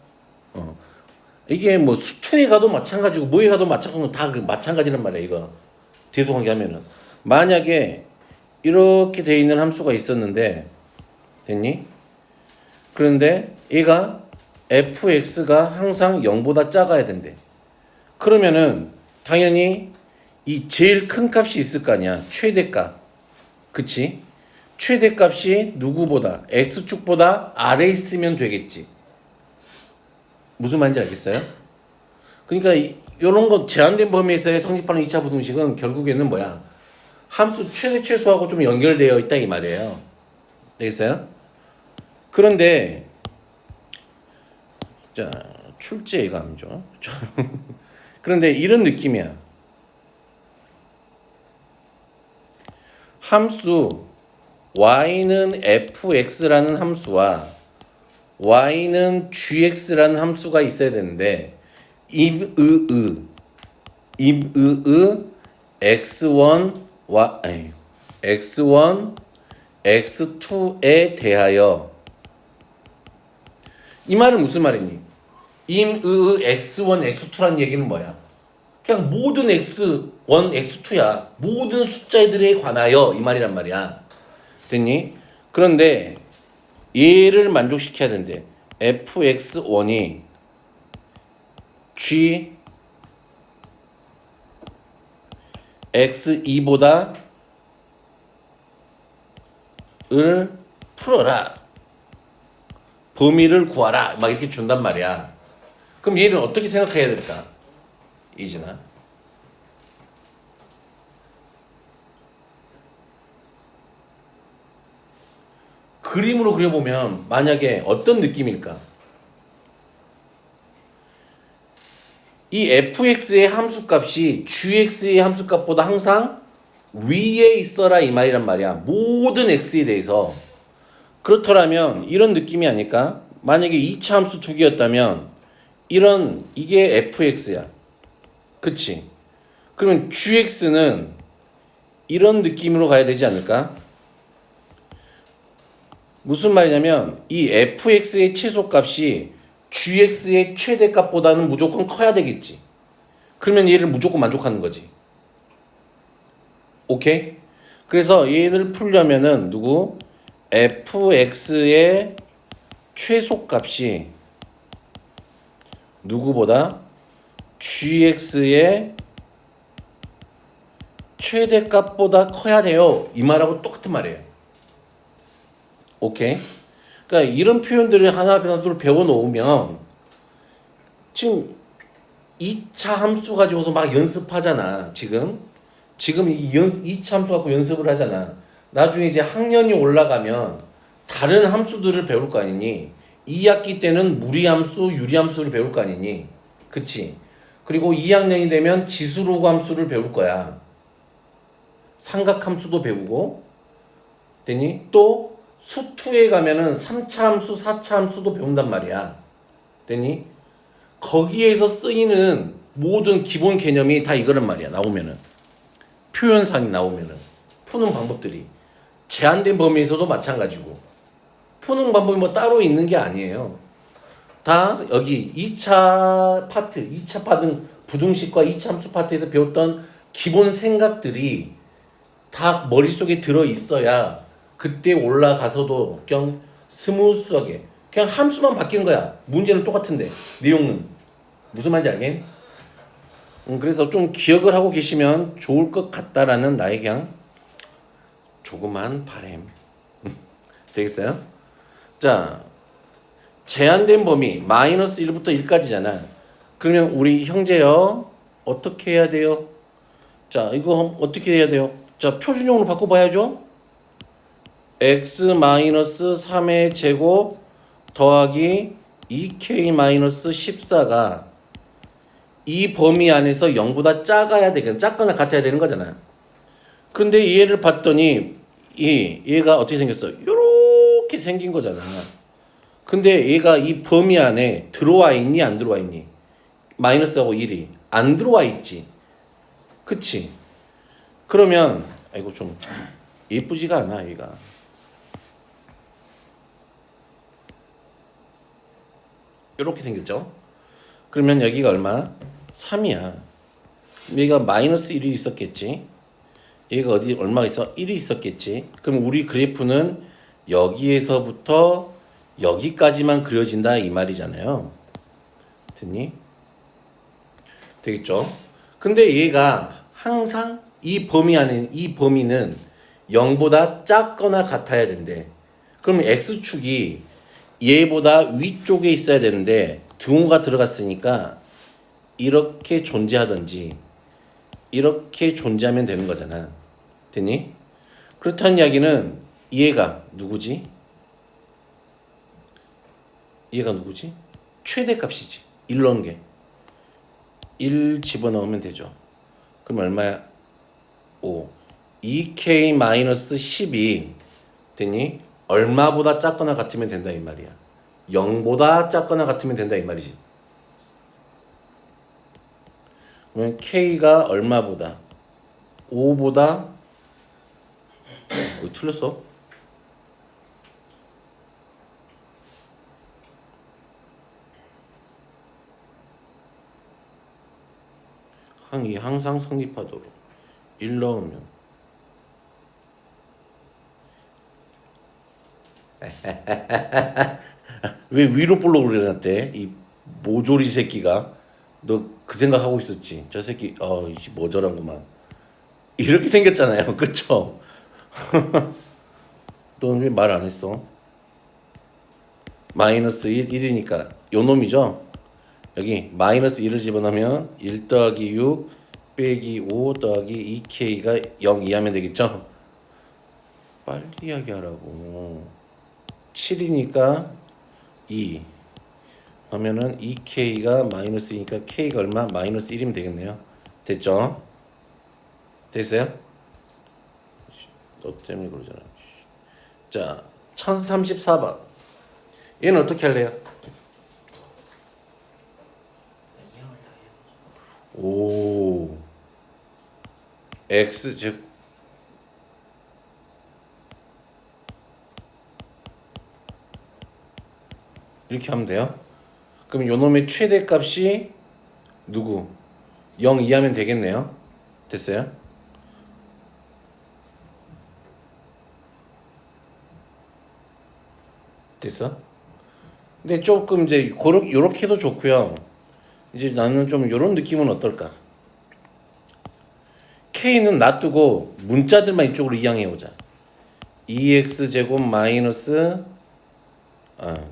이게 뭐 수투에 가도 마찬가지고 뭐에 가도 마찬가지고 다 마찬가지란 말이야 이거. 대동하게 하면은 만약에 이렇게 돼 있는 함수가 있었는데 됐니? 그런데 얘가 fx가 항상 0보다 작아야 된대. 그러면은 당연히 이 제일 큰 값이 있을 거 아니야. 최대값. 그치? 최대값이 누구보다 x축보다 아래 있으면 되겠지. 무슨 말인지 알겠어요? 그러니까 이런 거 제한된 범위에서의 성립하는 2차 부등식은 결국에는 뭐야? 함수 최대 최소하고 좀 연결되어 있다 이 말이에요. 되겠어요? 그런데 자 출제감죠. 그런데 이런 느낌이야. 함수 y는 fx라는 함수와 y는 gx라는 함수가 있어야 되는데 임의의 x1 x1 x2에 대하여 이 말은 무슨 말이니? 임의의 x1 x2라는 얘기는 뭐야? 그냥 모든 x1 x2야. 모든 숫자들에 관하여 이 말이란 말이야. 됐니? 그런데 얘를 만족시켜야 된대. fx1이 g x2보다 을 풀어라. 범위를 구하라. 막 이렇게 준단 말이야. 그럼 얘는 어떻게 생각해야 될까? 이진아. 그림으로 그려보면 만약에 어떤 느낌일까? 이 fx의 함수값이 gx의 함수값보다 항상 위에 있어라 이 말이란 말이야. 모든 x에 대해서. 그렇더라면 이런 느낌이 아닐까? 만약에 2차 함수 두 개였다면 이게 fx야. 그치? 그러면 gx는 이런 느낌으로 가야 되지 않을까? 무슨 말이냐면 이 fx의 최소값이 gx의 최대값보다는 무조건 커야 되겠지. 그러면 얘를 무조건 만족하는 거지. 오케이? 그래서 얘를 풀려면은 누구? fx의 최소값이 누구보다 gx의 최대값보다 커야 돼요. 이 말하고 똑같은 말이에요. 오케이? 그러니까 이런 표현들을 하나둘 배워 놓으면 지금 2차 함수 가지고도 막 연습하잖아. 지금 이 2차 함수 갖고 연습을 하잖아. 나중에 이제 학년이 올라가면 다른 함수들을 배울 거 아니니? 2학기 때는 무리함수, 유리함수를 배울 거 아니니? 그치? 그리고 2학년이 되면 지수로그 함수를 배울 거야. 삼각함수도 배우고 되니? 또 수2에 가면은 3차 함수, 4차 함수도 배운단 말이야. 되니? 거기에서 쓰이는 모든 기본 개념이 다 이거란 말이야. 나오면은. 표현상이 나오면은. 푸는 방법들이. 제한된 범위에서도 마찬가지고. 푸는 방법이 뭐 따로 있는 게 아니에요. 다 여기 2차 파트, 2차 부등식과 2차 함수 파트에서 배웠던 기본 생각들이 다 머릿속에 들어 있어야 그때 올라가서도 그냥 스무스하게 그냥 함수만 바뀌는 거야. 문제는 똑같은데 내용은 무슨 말인지 알겠니? 그래서 좀 기억을 하고 계시면 좋을 것 같다라는 나의 그냥 조그만 바람. 되겠어요? 자, 제한된 범위 마이너스 1부터 1까지잖아. 그러면 우리 형제요 어떻게 해야 돼요? 자, 이거 어떻게 해야 돼요? 자, 표준형으로 바꿔봐야죠. x-3의 제곱 더하기 2k-14가 이 범위 안에서 0보다 작아야 되겠네. 작거나 같아야 되는 거잖아. 그런데 얘를 봤더니 얘가 어떻게 생겼어? 요렇게 생긴 거잖아. 근데 얘가 이 범위 안에 들어와 있니? 안 들어와 있니? 마이너스하고 1이 안 들어와 있지. 그치? 그러면 아이고 좀 예쁘지가 않아 얘가. 이렇게 생겼죠. 그러면 여기가 얼마? 3이야. 여기가 마이너스 1이 있었겠지. 얘가 어디 얼마가 있어? 1이 있었겠지. 그럼 우리 그래프는 여기에서부터 여기까지만 그려진다 이 말이잖아요. 됐니? 되겠죠? 근데 얘가 항상 이 범위 안에 이 범위는 0보다 작거나 같아야 된대. 그럼 x축이 얘보다 위쪽에 있어야 되는데 등호가 들어갔으니까 이렇게 존재하든지 이렇게 존재하면 되는 거잖아. 됐니? 그렇다는 이야기는 얘가 누구지? 얘가 누구지? 최대값이지. 1 넣은 게. 1 집어넣으면 되죠. 그럼 얼마야? 5. 2k-10이 됐니? 얼마보다 작거나 같으면 된다 이 말이야. 0보다 작거나 같으면 된다 이 말이지. 그러면 k가 얼마보다? 5보다 틀렸어? 항상 성립하도록 1 넣으면 왜 위로 보려고 그래놨대? 이 모조리 새끼가. 너 그 생각하고 있었지? 저 새끼 모자란구만. 이렇게 생겼잖아요. 그쵸? 너 왜 말 안 했어? 마이너스 1이니까 요 놈이죠? 여기 마이너스 1을 집어넣으면 1 더하기 6 빼기 5 더하기 2k가 0 이하면 되겠죠? 빨리 이야기하라고. 7이니까 2 하면은 2k가 마이너스이니까 k가 얼마? 마이너스 1이면 되겠네요. 됐죠? 됐어요? 너 때문에 그러잖아. 자, 1034번. 얘는 어떻게 할래요? 이형을 다 해서 오, x 즉 이렇게 하면 돼요. 그럼 요놈의 최대값이 누구? 0 이하면 되겠네요. 됐어요? 됐어? 근데 조금 이제 요렇게 해도 좋고요. 이제 나는 좀 요런 느낌은 어떨까? K는 놔두고 문자들만 이쪽으로 이항해 오자. 2x제곱 마이너스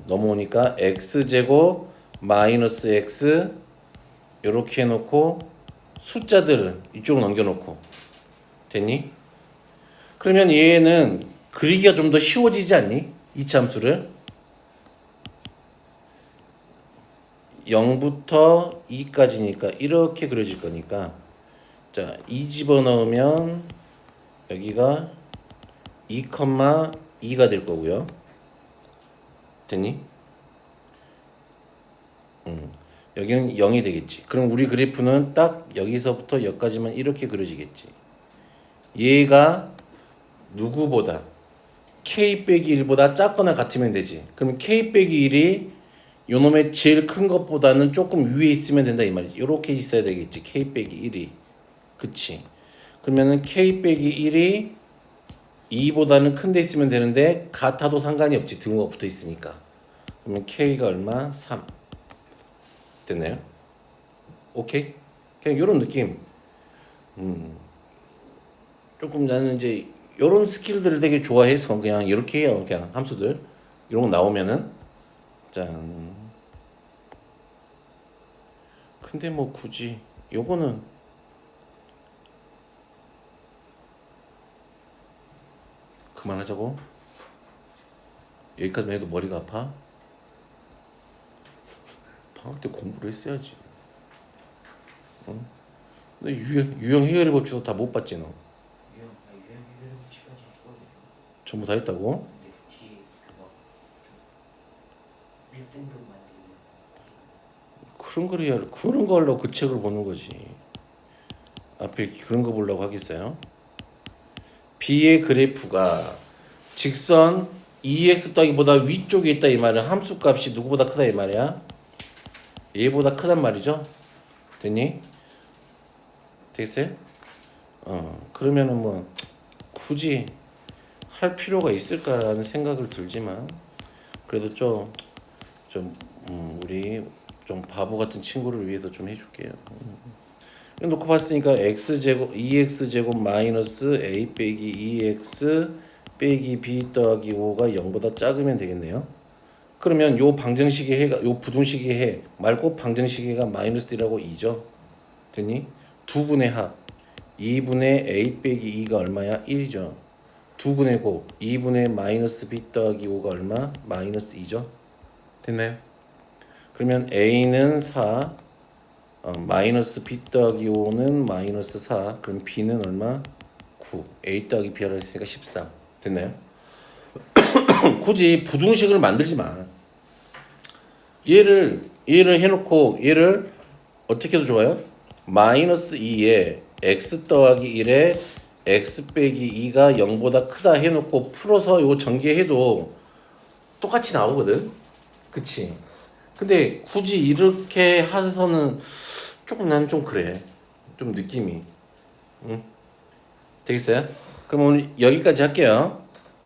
넘어오니까 x제곱 마이너스 x 요렇게 해놓고 숫자들은 이쪽으로 넘겨놓고 됐니? 그러면 얘는 그리기가 좀 더 쉬워지지 않니? 이차함수를 0부터 2까지니까 이렇게 그려질 거니까 자, 2 집어넣으면 여기가 2,2가 될 거고요. 됐니? 여기는 0이 되겠지. 그럼 우리 그래프는 딱 여기서부터 여기까지만 이렇게 그려지겠지. 얘가 누구보다 k 빼기 1보다 작거나 같으면 되지. 그럼 k 빼기 1이 요놈의 제일 큰 것보다는 조금 위에 있으면 된다 이 말이지. 요렇게 있어야 되겠지. k 빼기 1이. 그치. 그러면은 k 빼기 1이 2보다는 큰 데 있으면 되는데 같아도 상관이 없지. 등호가 붙어 있으니까. 그러면 k가 얼마? 3. 됐나요? 오케이? 그냥 요런 느낌. 조금 나는 이제 요런 스킬들을 되게 좋아해서 그냥 이렇게 해요. 그냥 함수들. 이런 거 나오면은 짠. 근데 뭐 굳이 요거는 그만하자고? 여기까지만 해도 머리가 아파? 방학 때 공부를 했어야지. 응? 너 유형 해결의 법칙도 다 못 봤지 너? 유형 해결 법칙까지 했거든요. 전부 다 했다고? 근데 뒤에 그거 1등급 만들기. 그런 거 하려고 그 책을 보는 거지. 앞에 그런 거 보려고 하겠어요? B의 그래프가 직선 2x 더하기보다 위쪽에 있다 이 말은 함수값이 누구보다 크다 이 말이야. 얘보다 크단 말이죠. 됐니? 되겠어요? 그러면은 뭐 굳이 할 필요가 있을까라는 생각을 들지만 그래도 좀 우리 좀 바보 같은 친구를 위해서 좀 해줄게요. 놓고 봤으니까 x제곱 2x제곱 마이너스 a 빼기 2x 빼기 b 더하기 5가 0보다 작으면 되겠네요. 그러면 요 방정식의 해가 요 부등식의 해 말고 방정식의 해가 마이너스 1하고 2죠. 됐니? 두 분의 합 2분의 a 빼기 2가 얼마야? 1이죠. 두 분의 곱 2분의 마이너스 b 더하기 5가 얼마? 마이너스 2죠. 됐나요? 그러면 a는 4 마이너스 b 더하기 5는 마이너스 4 그럼 b는 얼마? 9 a 더하기 b를 했으니까 13 됐나요? 굳이 부등식을 만들지 마. 얘를 해놓고 얘를 어떻게 해도 좋아요? 마이너스 2에 x 더하기 1에 x 빼기 2가 0보다 크다 해놓고 풀어서 이거 전개해도 똑같이 나오거든. 그치? 근데 굳이 이렇게 해서는 조금 나는 좀 그래. 좀 느낌이. 응? 되겠어요? 그럼 오늘 여기까지 할게요.